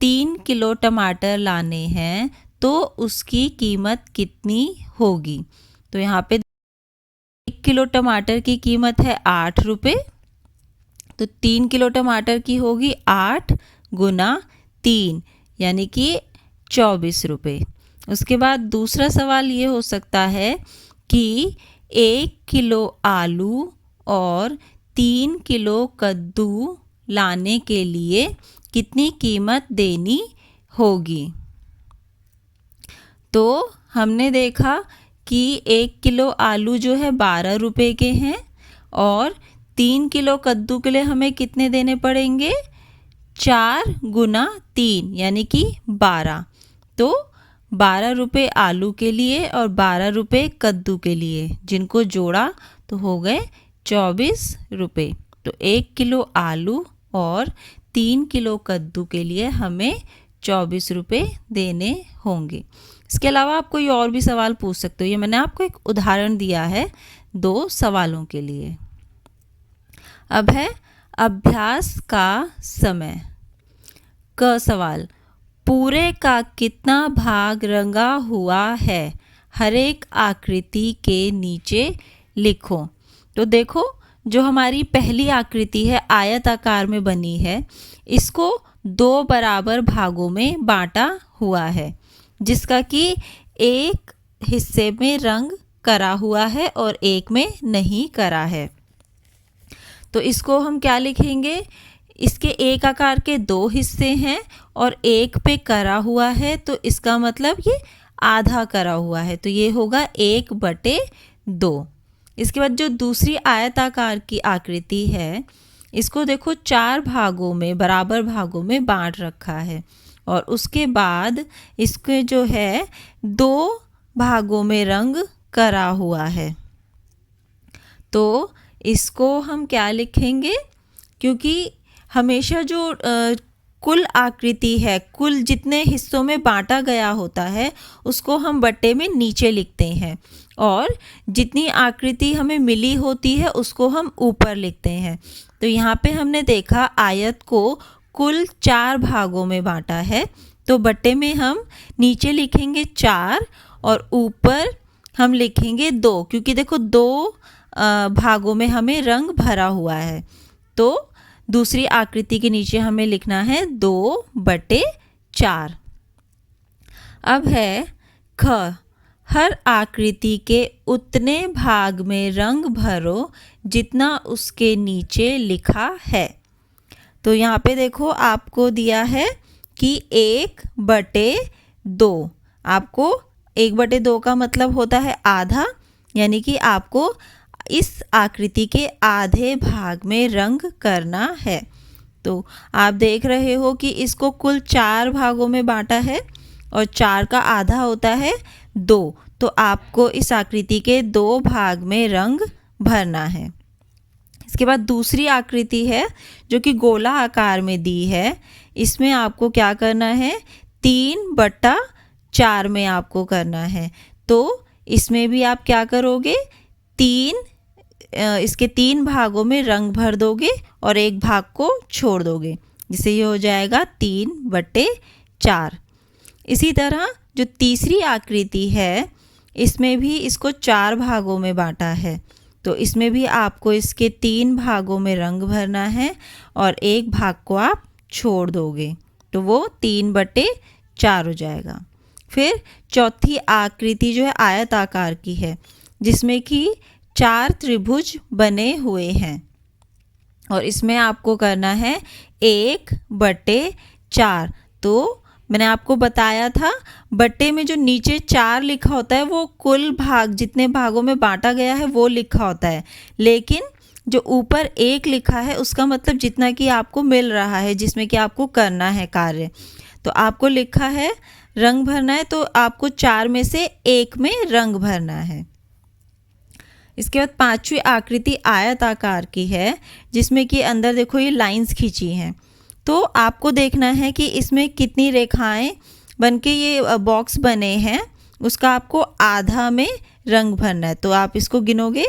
3 किलो टमाटर लाने हैं तो उसकी कीमत कितनी होगी? तो यहाँ पे 1 किलो टमाटर की कीमत है 8 रुपये। तो 3 किलो टमाटर की होगी 8 गुना 3 यानी कि 24 रुपये। उसके बाद दूसरा सवाल ये हो सकता है कि 1 किलो आलू और 3 किलो कद्दू लाने के लिए कितनी कीमत देनी होगी? तो हमने देखा कि 1 किलो आलू जो है 12 रुपये के हैं और 3 किलो कद्दू के लिए हमें कितने देने पड़ेंगे? 4 गुना 3 यानी कि 12। तो 12 रुपये आलू के लिए और 12 रुपये कद्दू के लिए, जिनको जोड़ा तो हो गए 24 रुपये। तो 1 किलो आलू और 3 किलो कद्दू के लिए हमें 24 रुपये देने होंगे। इसके अलावा आप कोई और भी सवाल पूछ सकते हो। ये मैंने आपको एक उदाहरण दिया है 2 सवालों के लिए। अब है अभ्यास का समय। क सवाल, पूरे का कितना भाग रंगा हुआ है? हर एक आकृति के नीचे लिखो। तो देखो, जो हमारी पहली आकृति है आयत आकार में बनी है, इसको 2 बराबर भागों में बांटा हुआ है, जिसका कि एक हिस्से में रंग करा हुआ है और एक में नहीं करा है। तो इसको हम क्या लिखेंगे, इसके एक आकार के दो हिस्से हैं और एक पे करा हुआ है, तो इसका मतलब ये आधा करा हुआ है, तो ये होगा 1/2। इसके बाद जो दूसरी आयताकार की आकृति है, इसको देखो 4 भागों में, बराबर भागों में बांट रखा है और उसके बाद इसके जो है 2 भागों में रंग करा हुआ है। तो इसको हम क्या लिखेंगे, क्योंकि हमेशा जो कुल आकृति है, कुल जितने हिस्सों में बांटा गया होता है उसको हम बट्टे में नीचे लिखते हैं और जितनी आकृति हमें मिली होती है उसको हम ऊपर लिखते हैं। तो यहाँ पे हमने देखा आयत को कुल 4 भागों में बांटा है, तो बट्टे में हम नीचे लिखेंगे 4 और ऊपर हम लिखेंगे 2, क्योंकि देखो 2 भागों में हमें रंग भरा हुआ है। तो दूसरी आकृति के नीचे हमें लिखना है 2/4। अब है ख, हर आकृति के उतने भाग में रंग भरो जितना उसके नीचे लिखा है। तो यहाँ पे देखो आपको दिया है कि 1/2। आपको 1/2 का मतलब होता है आधा, यानी कि आपको इस आकृति के आधे भाग में रंग करना है। तो आप देख रहे हो कि इसको कुल 4 भागों में बांटा है और 4 का आधा होता है 2, तो आपको इस आकृति के 2 भाग में रंग भरना है। इसके बाद दूसरी आकृति है जो कि गोला आकार में दी है, इसमें आपको क्या करना है, 3/4 में आपको करना है। तो इसमें भी आप क्या करोगे, इसके 3 भागों में रंग भर दोगे और एक भाग को छोड़ दोगे, जिससे ये हो जाएगा 3/4। इसी तरह जो तीसरी आकृति है, इसमें भी इसको 4 भागों में बांटा है, तो इसमें भी आपको इसके 3 भागों में रंग भरना है और एक भाग को आप छोड़ दोगे, तो वो 3/4 हो जाएगा। फिर चौथी आकृति जो है आयताकार की है, जिसमें कि 4 त्रिभुज बने हुए हैं और इसमें आपको करना है 1/4। तो मैंने आपको बताया था बट्टे में जो नीचे 4 लिखा होता है वो कुल भाग जितने भागों में बांटा गया है वो लिखा होता है, लेकिन जो ऊपर 1 लिखा है उसका मतलब जितना कि आपको मिल रहा है, जिसमें कि आपको करना है कार्य। तो आपको लिखा है रंग भरना है, तो आपको 4 में से 1 में रंग भरना है। इसके बाद पांचवी आकृति आयताकार की है, जिसमें कि अंदर देखो ये लाइंस खींची हैं, तो आपको देखना है कि इसमें कितनी रेखाएं बनके ये बॉक्स बने हैं, उसका आपको आधा में रंग भरना है। तो आप इसको गिनोगे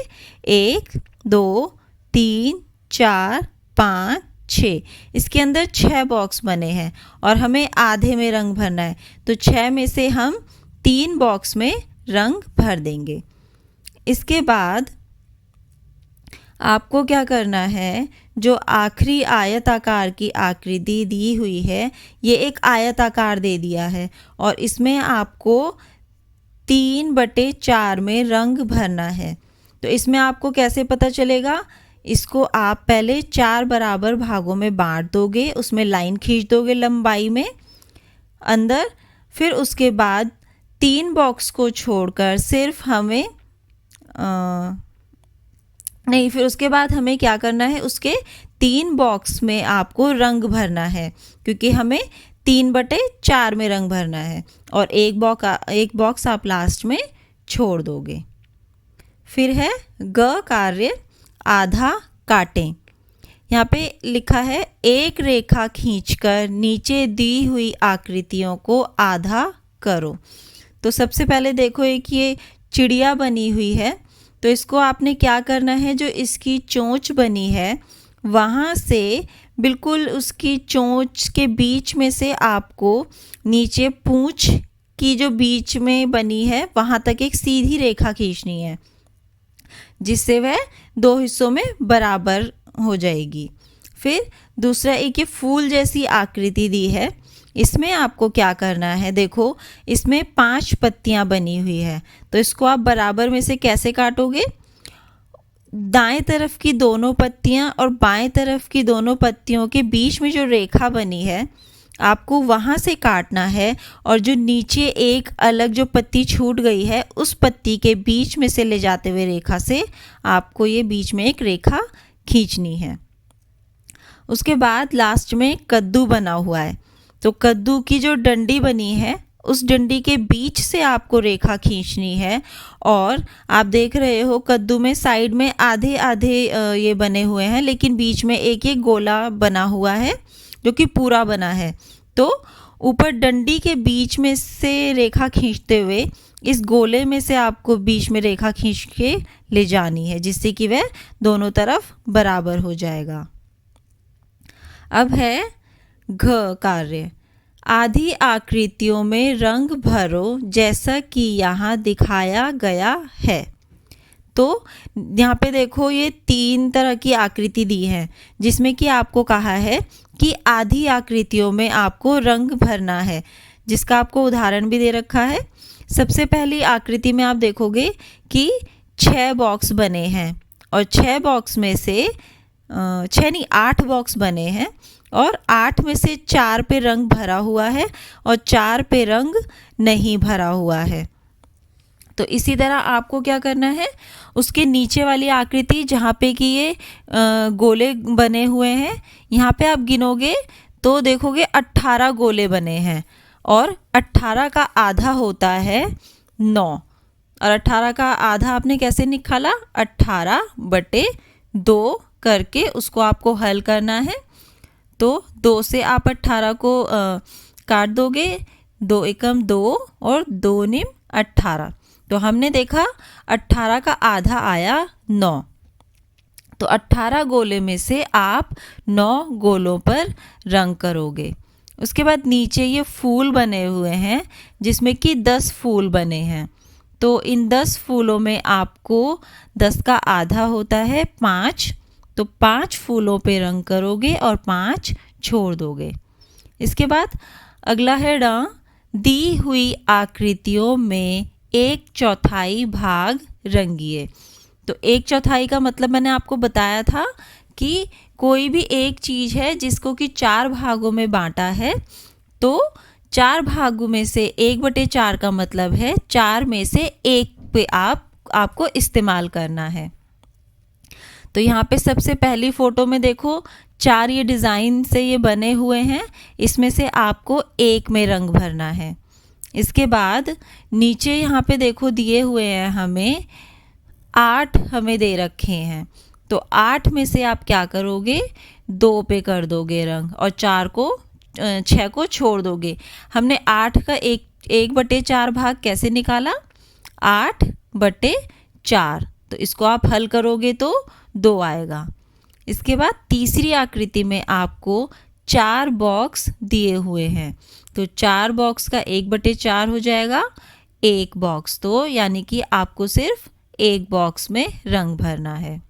1 2 3 4 5 6, इसके अंदर 6 बॉक्स बने हैं और हमें आधे में रंग भरना है, तो 6 में से हम 3 बॉक्स में रंग भर देंगे। इसके बाद आपको क्या करना है, जो आखिरी आयताकार की आकृति दी हुई है, ये एक आयताकार दे दिया है और इसमें आपको 3/4 में रंग भरना है। तो इसमें आपको कैसे पता चलेगा, इसको आप पहले 4 बराबर भागों में बांट दोगे, उसमें लाइन खींच दोगे लंबाई में अंदर, फिर उसके बाद 3 बॉक्स को छोड़कर सिर्फ हमें नहीं, फिर उसके बाद हमें क्या करना है, उसके 3 बॉक्स में आपको रंग भरना है, क्योंकि हमें 3/4 में रंग भरना है और एक बॉक्स आप लास्ट में छोड़ दोगे। फिर है ग कार्य आधा काटें। यहाँ पे लिखा है एक रेखा खींचकर नीचे दी हुई आकृतियों को आधा करो। तो सबसे पहले देखो एक ये चिड़िया बनी हुई है, तो इसको आपने क्या करना है, जो इसकी चोंच बनी है वहाँ से बिल्कुल उसकी चोंच के बीच में से आपको नीचे पूंछ की जो बीच में बनी है वहाँ तक एक सीधी रेखा खींचनी है, जिससे वह 2 हिस्सों में बराबर हो जाएगी। फिर दूसरा एक ये फूल जैसी आकृति दी है, इसमें आपको क्या करना है, देखो इसमें 5 पत्तियां बनी हुई है, तो इसको आप बराबर में से कैसे काटोगे, दाएं तरफ की दोनों पत्तियां और बाएं तरफ की दोनों पत्तियों के बीच में जो रेखा बनी है आपको वहां से काटना है, और जो नीचे एक अलग जो पत्ती छूट गई है उस पत्ती के बीच में से ले जाते हुए रेखा से आपको ये बीच में एक रेखा खींचनी है। उसके बाद लास्ट में कद्दू बना हुआ है, तो कद्दू की जो डंडी बनी है उस डंडी के बीच से आपको रेखा खींचनी है, और आप देख रहे हो कद्दू में साइड में आधे आधे ये बने हुए हैं, लेकिन बीच में एक एक गोला बना हुआ है जो कि पूरा बना है। तो ऊपर डंडी के बीच में से रेखा खींचते हुए इस गोले में से आपको बीच में रेखा खींच के ले जानी है, जिससे कि वह दोनों तरफ बराबर हो जाएगा। अब है घ कार्य। आधी आकृतियों में रंग भरो जैसा कि यहाँ दिखाया गया है। तो यहाँ पे देखो ये 3 तरह की आकृति दी है, जिसमें कि आपको कहा है कि आधी आकृतियों में आपको रंग भरना है, जिसका आपको उदाहरण भी दे रखा है। सबसे पहली आकृति में आप देखोगे कि 6 बॉक्स बने हैं, और 6 बॉक्स में से 8 बॉक्स बने हैं, और 8 में से 4 पे रंग भरा हुआ है और 4 पे रंग नहीं भरा हुआ है। तो इसी तरह आपको क्या करना है, उसके नीचे वाली आकृति जहाँ पे कि ये गोले बने हुए हैं, यहाँ पे आप गिनोगे तो देखोगे 18 गोले बने हैं, और 18 का आधा होता है 9, और 18 का आधा आपने कैसे निकाला, 18/2 करके उसको आपको हल करना है। तो 2 से आप 18 को काट दोगे, 2 एकम 2 और 2 निम 18। तो हमने देखा 18 का आधा आया 9, तो 18 गोले में से आप 9 गोलों पर रंग करोगे। उसके बाद नीचे ये फूल बने हुए हैं, जिसमें कि 10 फूल बने हैं, तो इन 10 फूलों में आपको 10 का आधा होता है 5, तो 5 फूलों पे रंग करोगे और 5 छोड़ दोगे। इसके बाद अगला है ड। दी हुई आकृतियों में 1/4 भाग रंगिए। तो 1/4 का मतलब मैंने आपको बताया था कि कोई भी एक चीज़ है जिसको कि 4 भागों में बांटा है, तो 4 भागों में से 1/4 का मतलब है 4 में से 1 पे आपको इस्तेमाल करना है। तो यहाँ पे सबसे पहली फ़ोटो में देखो 4 ये डिज़ाइन से ये बने हुए हैं, इसमें से आपको 1 में रंग भरना है। इसके बाद नीचे यहाँ पे देखो दिए हुए हैं हमें 8 हमें दे रखे हैं, तो 8 में से आप क्या करोगे, 2 पे कर दोगे रंग और 6 को छोड़ दोगे। हमने 8 का 1/4 भाग कैसे निकाला, 8/4, तो इसको आप हल करोगे तो 2 आएगा। इसके बाद तीसरी आकृति में आपको 4 बॉक्स दिए हुए हैं, तो 4 बॉक्स का 1/4 हो जाएगा 1 बॉक्स, तो यानी कि आपको सिर्फ 1 बॉक्स में रंग भरना है।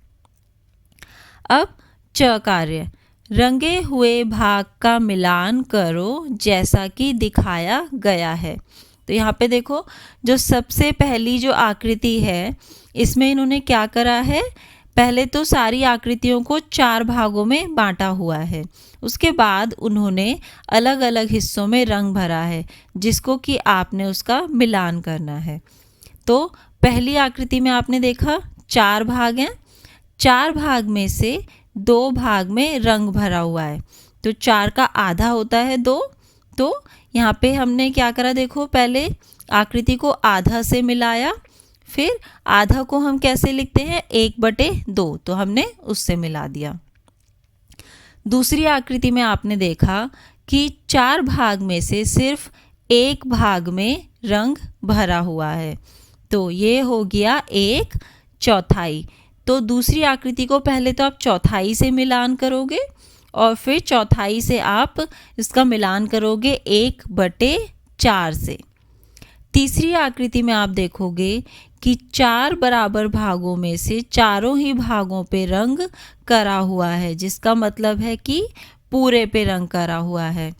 अब च कार्य। रंगे हुए भाग का मिलान करो जैसा कि दिखाया गया है। तो यहाँ पे देखो जो सबसे पहली जो आकृति है इसमें इन्होंने क्या करा है, पहले तो सारी आकृतियों को 4 भागों में बांटा हुआ है, उसके बाद उन्होंने अलग अलग हिस्सों में रंग भरा है, जिसको कि आपने उसका मिलान करना है। तो पहली आकृति में आपने देखा 4 भाग हैं, 4 भाग में से 2 भाग में रंग भरा हुआ है, तो 4 का आधा होता है 2। तो यहाँ पे हमने क्या करा, देखो पहले आकृति को आधा से मिलाया, फिर आधा को हम कैसे लिखते हैं 1/2, तो हमने उससे मिला दिया। दूसरी आकृति में आपने देखा कि 4 भाग में से सिर्फ 1 भाग में रंग भरा हुआ है, तो ये हो गया 1/4। तो दूसरी आकृति को पहले तो आप चौथाई से मिलान करोगे और फिर चौथाई से आप इसका मिलान करोगे 1/4 से। तीसरी आकृति में आप देखोगे कि 4 बराबर भागों में से चारों ही भागों पे रंग करा हुआ है, जिसका मतलब है कि पूरे पे रंग करा हुआ है।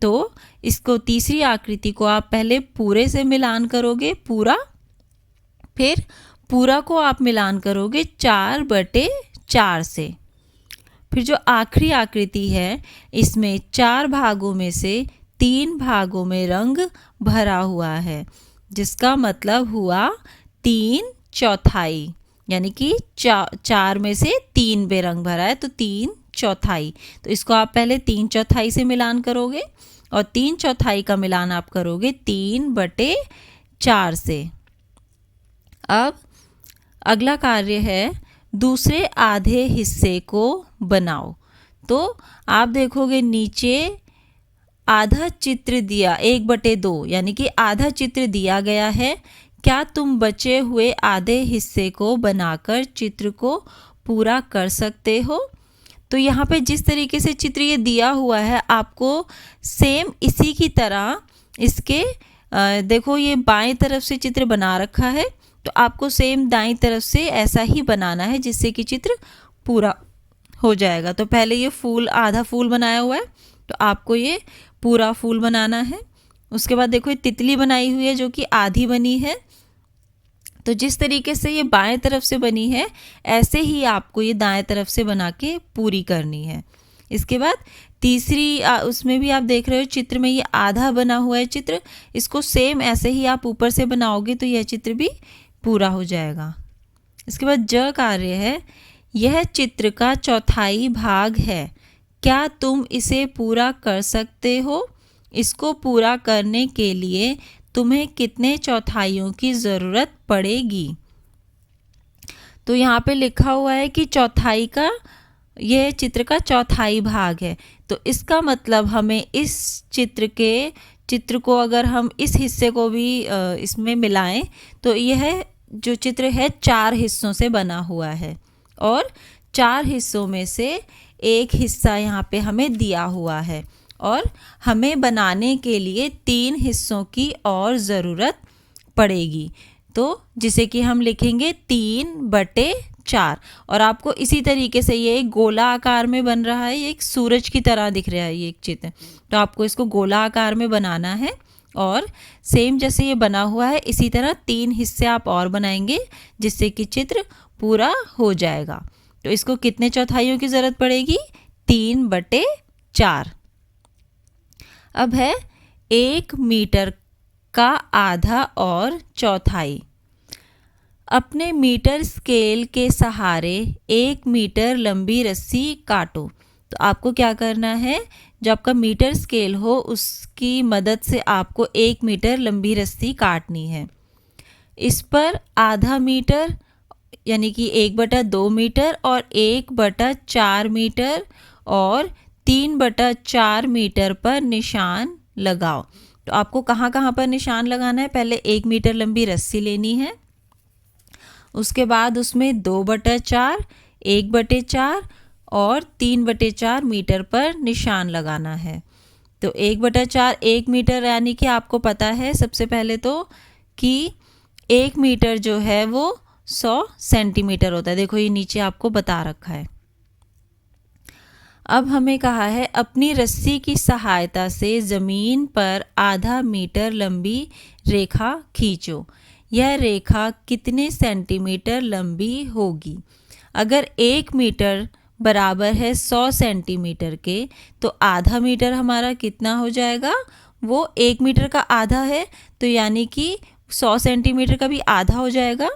तो इसको तीसरी आकृति को आप पहले पूरे से मिलान करोगे, पूरा, फिर पूरा को आप मिलान करोगे 4/4 से। फिर जो आखिरी आकृति है इसमें 4 भागों में से 3 भागों में रंग भरा हुआ है, जिसका मतलब हुआ 3/4, यानी कि 4 में से 3 पे रंग भरा है तो 3/4। तो इसको आप पहले 3/4 से मिलान करोगे और 3/4 का मिलान आप करोगे 3/4 से। अब अगला कार्य है दूसरे आधे हिस्से को बनाओ। तो आप देखोगे नीचे आधा चित्र दिया 1/2, यानी कि आधा चित्र दिया गया है। क्या तुम बचे हुए आधे हिस्से को बनाकर चित्र को पूरा कर सकते हो? तो यहाँ पे जिस तरीके से चित्र ये दिया हुआ है आपको सेम इसी की तरह इसके देखो ये बाएं तरफ से चित्र बना रखा है, तो आपको सेम दाईं तरफ से ऐसा ही बनाना है जिससे कि चित्र पूरा हो जाएगा। तो पहले ये फूल, आधा फूल बनाया हुआ है, तो आपको ये पूरा फूल बनाना है। उसके बाद देखो ये तितली बनाई हुई है जो कि आधी बनी है। तो जिस तरीके से ये बाएं तरफ से बनी है ऐसे ही आपको ये दाएं तरफ से बना के पूरी करनी है। इसके बाद तीसरी उसमें भी आप देख रहे हो चित्र में ये आधा बना हुआ है चित्र, इसको सेम ऐसे ही आप ऊपर से बनाओगे तो यह चित्र भी पूरा हो जाएगा। इसके बाद ज कार्य है, यह चित्र का चौथाई भाग है, क्या तुम इसे पूरा कर सकते हो? इसको पूरा करने के लिए तुम्हें कितने चौथाइयों की ज़रूरत पड़ेगी? तो यहाँ पे लिखा हुआ है कि चौथाई का, यह चित्र का चौथाई भाग है, तो इसका मतलब हमें इस चित्र को अगर हम इस हिस्से को भी इसमें मिलाएं तो यह जो चित्र है 4 हिस्सों से बना हुआ है और 4 हिस्सों में से एक हिस्सा यहाँ पे हमें दिया हुआ है और हमें बनाने के लिए 3 हिस्सों की और ज़रूरत पड़ेगी। तो जिसे कि हम लिखेंगे 3/4 और आपको इसी तरीके से ये एक गोला आकार में बन रहा है, ये एक सूरज की तरह दिख रहा है ये एक चित्र, तो आपको इसको गोला आकार में बनाना है और सेम जैसे ये बना हुआ है इसी तरह 3 हिस्से आप और बनाएंगे जिससे कि चित्र पूरा हो जाएगा। तो इसको कितने चौथाइयों की ज़रूरत पड़ेगी? 3/4। अब है 1 मीटर का आधा और चौथाई। अपने मीटर स्केल के सहारे 1 मीटर लंबी रस्सी काटो। तो आपको क्या करना है, जो आपका मीटर स्केल हो उसकी मदद से आपको 1 मीटर लंबी रस्सी काटनी है। इस पर आधा मीटर यानी कि 1/2 मीटर और 1/4 मीटर और 3/4 मीटर पर निशान लगाओ। तो आपको कहाँ कहाँ पर निशान लगाना है? पहले 1 मीटर लंबी रस्सी लेनी है, उसके बाद उसमें 2/4, 1/4 और 3/4 मीटर पर निशान लगाना है। तो 1/4 1 मीटर यानी कि आपको पता है सबसे पहले तो कि 1 मीटर जो है वो 100 सेंटीमीटर होता है। देखो ये नीचे आपको बता रखा है। अब हमें कहा है अपनी रस्सी की सहायता से ज़मीन पर आधा मीटर लंबी रेखा खींचो। यह रेखा कितने सेंटीमीटर लंबी होगी? अगर 1 मीटर बराबर है 100 सेंटीमीटर के तो आधा मीटर हमारा कितना हो जाएगा? वो 1 मीटर का आधा है, तो यानी कि 100 सेंटीमीटर का भी आधा हो जाएगा।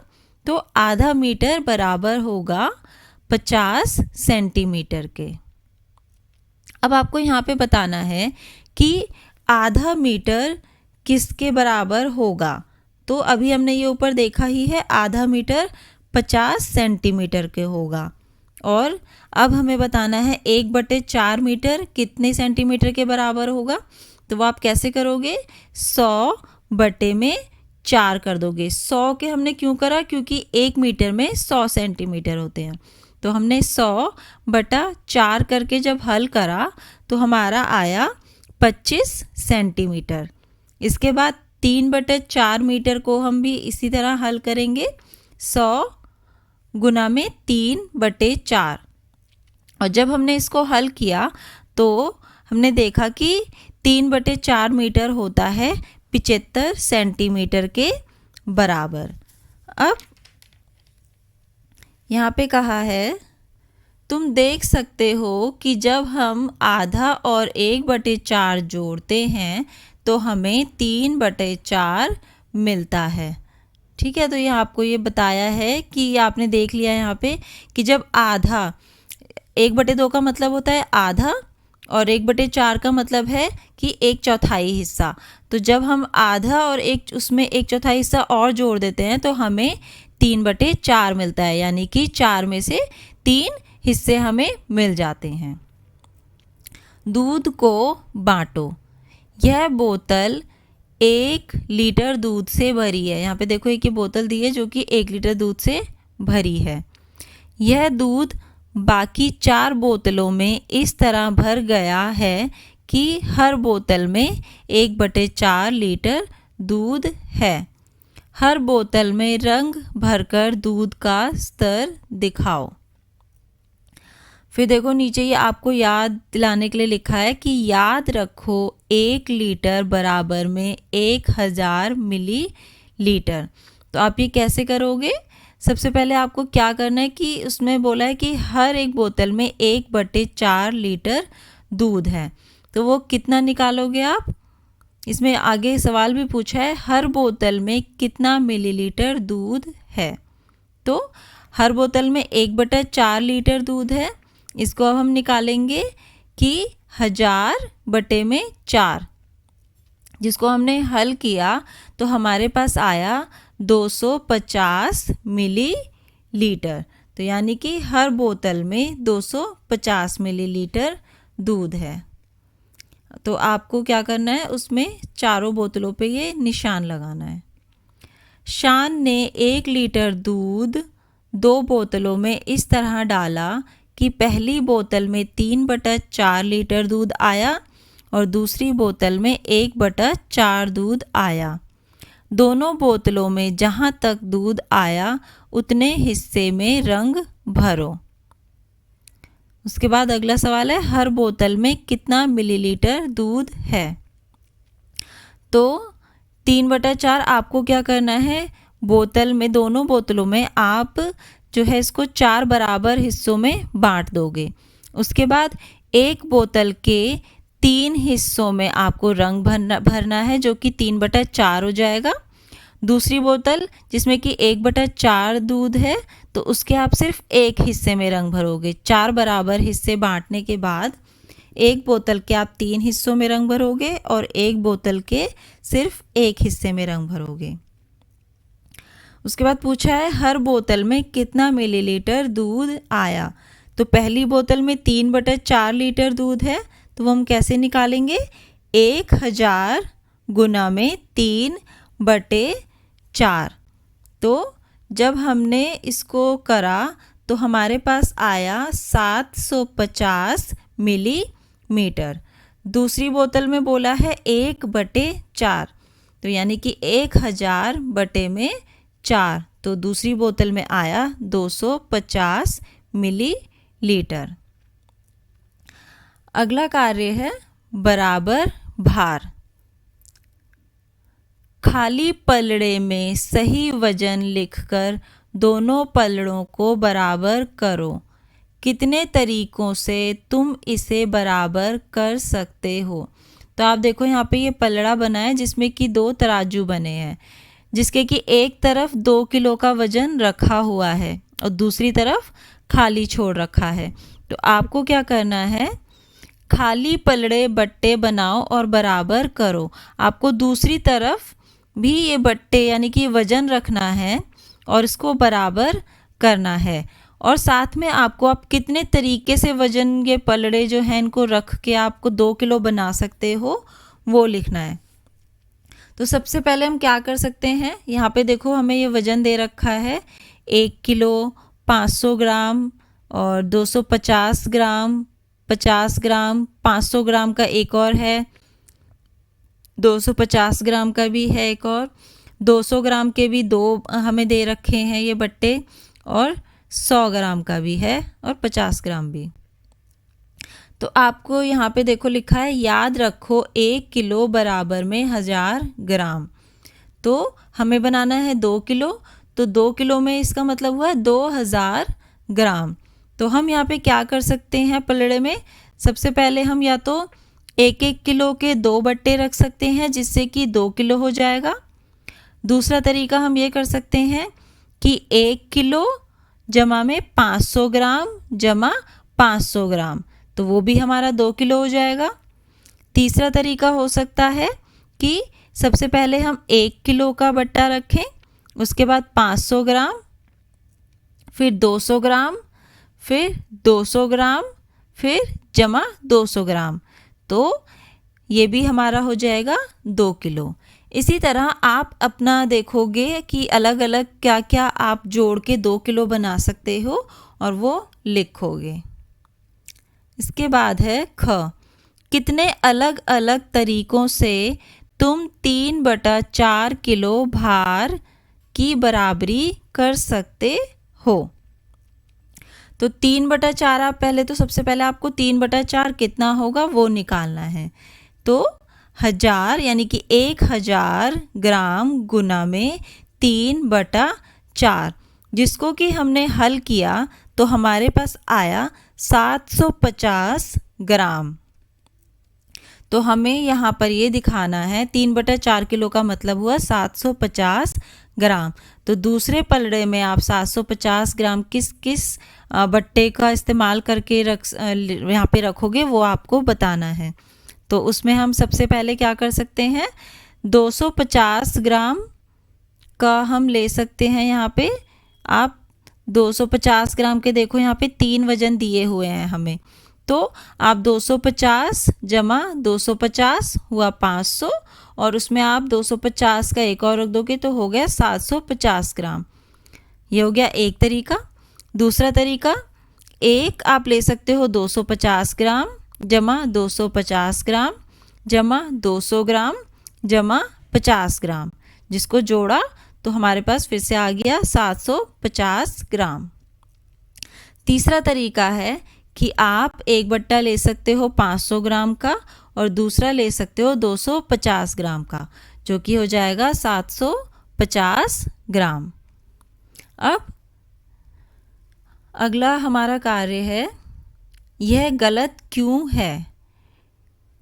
तो आधा मीटर बराबर होगा 50 सेंटीमीटर के। अब आपको यहाँ पे बताना है कि आधा मीटर किसके बराबर होगा। तो अभी हमने ये ऊपर देखा ही है, आधा मीटर 50 सेंटीमीटर के होगा। और अब हमें बताना है 1/4 मीटर कितने सेंटीमीटर के बराबर होगा। तो वो आप कैसे करोगे? 100/4 कर दोगे। 100 के हमने क्यों करा? क्योंकि 1 मीटर में 100 सेंटीमीटर होते हैं। तो हमने 100/4 करके जब हल करा तो हमारा आया 25 सेंटीमीटर। इसके बाद 3/4 मीटर को हम भी इसी तरह हल करेंगे, 100 गुना में 3/4। और जब हमने इसको हल किया तो हमने देखा कि 3/4 मीटर होता है 75 सेंटीमीटर के बराबर। अब यहाँ पे कहा है, तुम देख सकते हो कि जब हम आधा और 1/4 जोड़ते हैं तो हमें 3/4 मिलता है। ठीक है, तो ये आपको ये बताया है कि आपने देख लिया यहाँ पे कि जब आधा, 1/2 का मतलब होता है आधा और 1/4 का मतलब है कि 1/4 हिस्सा। तो जब हम आधा और उसमें 1/4 हिस्सा और जोड़ देते हैं तो हमें 3/4 मिलता है, यानी कि 4 में से 3 हिस्से हमें मिल जाते हैं। दूध को बांटो। यह बोतल 1 लीटर दूध से भरी है। यहाँ पे देखो एक ये बोतल दी है जो कि 1 लीटर दूध से भरी है। यह दूध बाकी 4 बोतलों में इस तरह भर गया है कि हर बोतल में 1/4 लीटर दूध है। हर बोतल में रंग भरकर दूध का स्तर दिखाओ। फिर देखो नीचे ये आपको याद दिलाने के लिए लिखा है कि याद रखो 1 लीटर बराबर में 1000 मिलीलीटर। तो आप ये कैसे करोगे? सबसे पहले आपको क्या करना है कि उसमें बोला है कि हर एक बोतल में 1/4 लीटर दूध है, तो वो कितना निकालोगे आप? इसमें आगे सवाल भी पूछा है हर बोतल में कितना मिलीलीटर दूध है। तो हर बोतल में 1/4 लीटर दूध है। इसको अब हम निकालेंगे कि 1000/4, जिसको हमने हल किया तो हमारे पास आया 250 मिलीलीटर। तो यानी कि हर बोतल में 250 मिलीलीटर दूध है। तो आपको क्या करना है, उसमें चारों बोतलों पे ये निशान लगाना है। शान ने 1 लीटर दूध 2 बोतलों में इस तरह डाला कि पहली बोतल में 3/4 लीटर दूध आया और दूसरी बोतल में 1/4 दूध आया। दोनों बोतलों में जहाँ तक दूध आया उतने हिस्से में रंग भरो। उसके बाद अगला सवाल है हर बोतल में कितना मिलीलीटर दूध है। तो 3/4 आपको क्या करना है, बोतल में, दोनों बोतलों में आप जो है इसको 4 बराबर हिस्सों में बांट दोगे। उसके बाद एक बोतल के 3 हिस्सों में आपको रंग भरना है जो कि 3/4 हो जाएगा। दूसरी बोतल जिसमें कि 1/4 दूध है तो उसके आप सिर्फ एक हिस्से में रंग भरोगे। 4 बराबर हिस्से बांटने के बाद एक बोतल के आप 3 हिस्सों में रंग भरोगे और एक बोतल के सिर्फ एक हिस्से में रंग भरोगे। उसके बाद पूछा है हर बोतल में कितना मिलीलीटर दूध आया। तो पहली बोतल में 3/4 लीटर दूध है, तो वो हम कैसे निकालेंगे, 1000 गुना में 3/4। तो जब हमने इसको करा तो हमारे पास आया 750 मिलीमीटर। दूसरी बोतल में बोला है 1/4, तो यानी कि 1000/4, तो दूसरी बोतल में आया 250 मिलीलीटर। अगला कार्य है बराबर भार। खाली पलड़े में सही वजन लिखकर दोनों पलड़ों को बराबर करो। कितने तरीकों से तुम इसे बराबर कर सकते हो। तो आप देखो यहाँ पे ये पलड़ा बना है जिसमें कि 2 तराजू बने हैं, जिसके कि एक तरफ 2 किलो का वजन रखा हुआ है और दूसरी तरफ खाली छोड़ रखा है। तो आपको क्या करना है, खाली पलड़े बट्टे बनाओ और बराबर करो। आपको दूसरी तरफ भी ये बट्टे यानी कि वजन रखना है और इसको बराबर करना है। और साथ में आपको आप कितने तरीके से वजन के पलड़े जो हैं इनको रख के आपको 2 किलो बना सकते हो वो लिखना है। तो सबसे पहले हम क्या कर सकते हैं, यहाँ पे देखो हमें ये वजन दे रखा है 1 किलो, 500 ग्राम और 250 ग्राम, 50 ग्राम, 500 ग्राम का एक और है, 250 ग्राम का भी है एक और, 200 ग्राम के भी 2 हमें दे रखे हैं ये बट्टे, और 100 ग्राम का भी है और 50 ग्राम भी। तो आपको यहाँ पे देखो लिखा है याद रखो 1 किलो बराबर में 1000 ग्राम। तो हमें बनाना है 2 किलो, तो 2 किलो में इसका मतलब हुआ 2000 ग्राम। तो हम यहाँ पे क्या कर सकते हैं पलड़े में, सबसे पहले हम या तो 1-1 किलो के 2 बट्टे रख सकते हैं जिससे कि 2 किलो हो जाएगा। दूसरा तरीका हम ये कर सकते हैं कि 1 किलो जमा में 500 ग्राम जमा 500 ग्राम, तो वो भी हमारा 2 किलो हो जाएगा। तीसरा तरीका हो सकता है कि सबसे पहले हम 1 किलो का बट्टा रखें, उसके बाद 500 ग्राम, फिर 200 ग्राम, फिर 200 ग्राम, फिर जमा 200 ग्राम, तो ये भी हमारा हो जाएगा 2 किलो। इसी तरह आप अपना देखोगे कि अलग अलग क्या क्या आप जोड़ के 2 किलो बना सकते हो और वो लिखोगे। इसके बाद है ख, कितने अलग अलग तरीकों से तुम 3/4 किलो भार की बराबरी कर सकते हो। तो 3/4 आप पहले तो सबसे पहले आपको 3/4 कितना होगा वो निकालना है। तो 1000 यानी कि 1000 ग्राम गुना में 3/4, जिसको कि हमने हल किया तो हमारे पास आया 750 ग्राम। तो हमें यहाँ पर ये दिखाना है 3/4 किलो का मतलब हुआ 750 ग्राम। तो दूसरे पलड़े में आप 750 ग्राम किस किस बट्टे का इस्तेमाल करके यहाँ पे रखोगे वो आपको बताना है। तो उसमें हम सबसे पहले क्या कर सकते हैं, 250 ग्राम का हम ले सकते हैं। यहाँ पे आप 250 ग्राम के देखो यहाँ पे 3 वजन दिए हुए हैं हमें, तो आप 250 जमा 250 हुआ 500 और उसमें आप 250 का एक और रख दोगे तो हो गया 750 ग्राम। ये हो गया एक तरीका। दूसरा तरीका, एक आप ले सकते हो 250 ग्राम जमा 250 ग्राम जमा 200 ग्राम जमा 50 ग्राम, जिसको जोड़ा तो हमारे पास फिर से आ गया 750 ग्राम। तीसरा तरीका है कि आप एक बट्टा ले सकते हो 500 ग्राम का और दूसरा ले सकते हो 250 ग्राम का, जो कि हो जाएगा 750 ग्राम। अब अगला हमारा कार्य है, यह गलत क्यों है।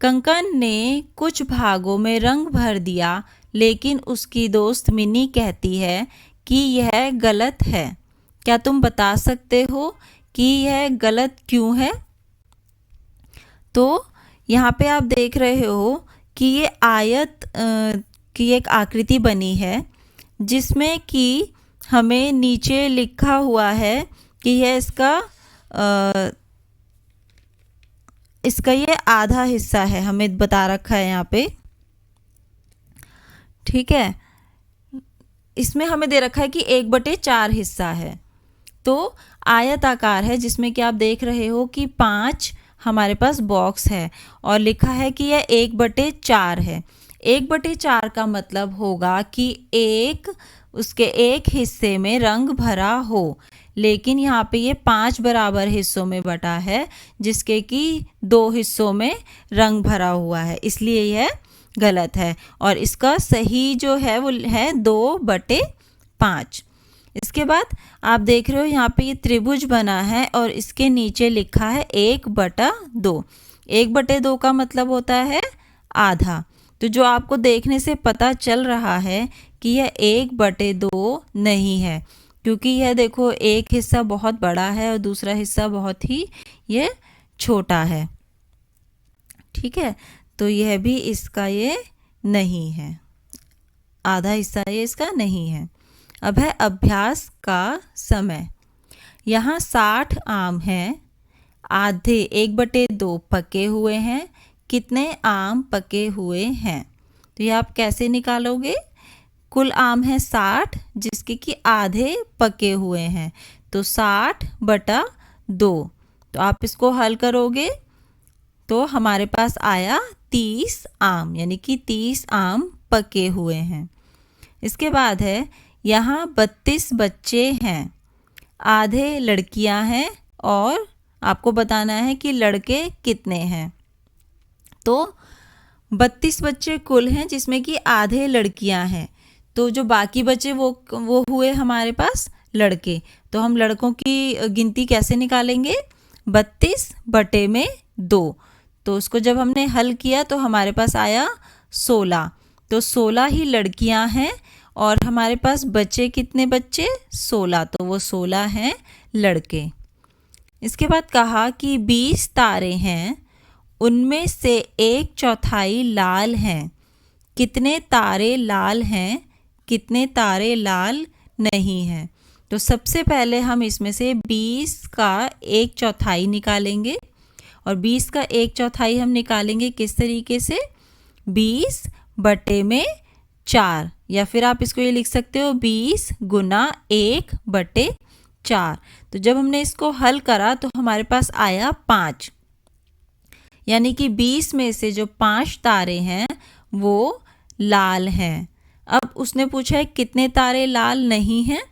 कंकन ने कुछ भागों में रंग भर दिया, लेकिन उसकी दोस्त मिनी कहती है कि यह गलत है। क्या तुम बता सकते हो कि यह गलत क्यों है। तो यहाँ पे आप देख रहे हो कि ये आयत की एक आकृति बनी है जिसमें कि हमें नीचे लिखा हुआ है कि यह इसका ये आधा हिस्सा है, हमें बता रखा है यहाँ पे, ठीक है। इसमें हमें दे रखा है कि 1/4 हिस्सा है, तो आयताकार है जिसमें कि आप देख रहे हो कि 5 हमारे पास बॉक्स है और लिखा है कि यह 1/4 है। 1/4 का मतलब होगा कि उसके एक हिस्से में रंग भरा हो, लेकिन यहाँ पे ये 5 बराबर हिस्सों में बटा है जिसके कि 2 हिस्सों में रंग भरा हुआ है, इसलिए यह गलत है। और इसका सही जो है वो है 2/5। इसके बाद आप देख रहे हो यहाँ पे ये त्रिभुज बना है और इसके नीचे लिखा है 1/2। 1/2 का मतलब होता है आधा। तो जो आपको देखने से पता चल रहा है कि यह 1/2 नहीं है, क्योंकि यह देखो एक हिस्सा बहुत बड़ा है और दूसरा हिस्सा बहुत ही ये छोटा है, ठीक है। तो यह भी इसका ये नहीं है, आधा हिस्सा ये इसका नहीं है। अब है अभ्यास का समय। यहाँ 60 आम हैं, आधे 1/2 पके हुए हैं, कितने आम पके हुए हैं। तो ये आप कैसे निकालोगे, कुल आम है 60 जिसके कि आधे पके हुए हैं, तो 60/2। तो आप इसको हल करोगे तो हमारे पास आया 30 आम, यानी कि 30 आम पके हुए हैं। इसके बाद है यहाँ 32 बच्चे हैं, आधे लड़कियां हैं और आपको बताना है कि लड़के कितने हैं। तो 32 बच्चे कुल हैं, जिसमें कि आधे लड़कियां हैं। तो जो बाकी बचे वो हुए हमारे पास लड़के। तो हम लड़कों की गिनती कैसे निकालेंगे? 32/2। तो उसको जब हमने हल किया तो हमारे पास आया 16। तो 16 ही लड़कियां हैं और हमारे पास बचे कितने बच्चे? 16। तो वो 16 हैं लड़के। इसके बाद कहा कि 20 तारे हैं, उनमें से 1/4 लाल हैं। कितने तारे लाल हैं, कितने तारे लाल नहीं हैं? तो सबसे पहले हम इसमें से 20 का 1/4 निकालेंगे। और 20 का 1/4 हम निकालेंगे किस तरीके से? 20/4, या फिर आप इसको ये लिख सकते हो 20 गुना 1/4। तो जब हमने इसको हल करा तो हमारे पास आया 5, यानी कि 20 में से जो 5 तारे हैं वो लाल हैं। अब उसने पूछा है कितने तारे लाल नहीं हैं,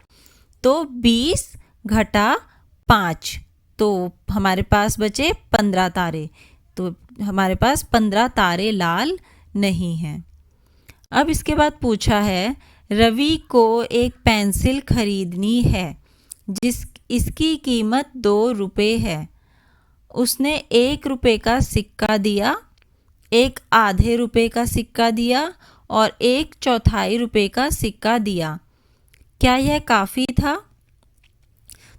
तो 20 घटा 5, तो हमारे पास बचे 15 तारे। तो हमारे पास 15 तारे लाल नहीं हैं। अब इसके बाद पूछा है रवि को एक पेंसिल खरीदनी है, इसकी कीमत 2 रुपये है। उसने 1 रुपये का सिक्का दिया, एक आधे रुपये का सिक्का दिया और 1/4 रुपये का सिक्का दिया। क्या यह काफ़ी था?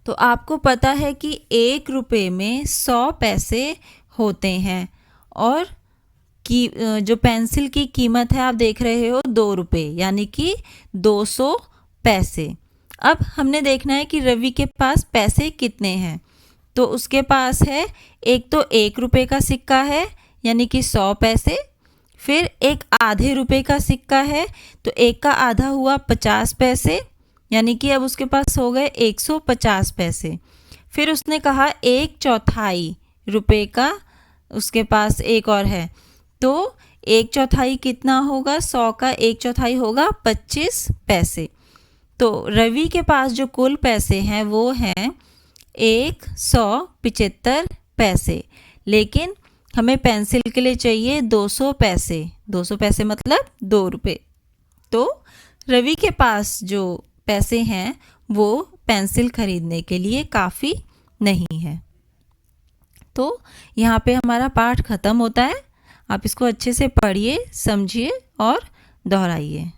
तो आपको पता है कि 1 रुपये में 100 पैसे होते हैं और की जो पेंसिल की कीमत है आप देख रहे हो 2 रुपये, यानी कि 200 पैसे। अब हमने देखना है कि रवि के पास पैसे कितने हैं। तो उसके पास है, एक तो 1 रुपये का सिक्का है यानी कि 100 पैसे, फिर एक आधे रुपये का सिक्का है तो एक का आधा हुआ 50 पैसे, यानी कि अब उसके पास हो गए 150 पैसे। फिर उसने कहा 1/4 रुपये का उसके पास एक और है, तो 1/4 कितना होगा? 100 का 1/4 होगा 25 पैसे। तो रवि के पास जो कुल पैसे हैं वो हैं 175 पैसे, लेकिन हमें पेंसिल के लिए चाहिए 200 पैसे। 200 पैसे मतलब 2 रुपये। तो रवि के पास जो पैसे हैं वो पेंसिल खरीदने के लिए काफ़ी नहीं है। तो यहाँ पे हमारा पाठ ख़त्म होता है। आप इसको अच्छे से पढ़िए, समझिए और दोहराइए।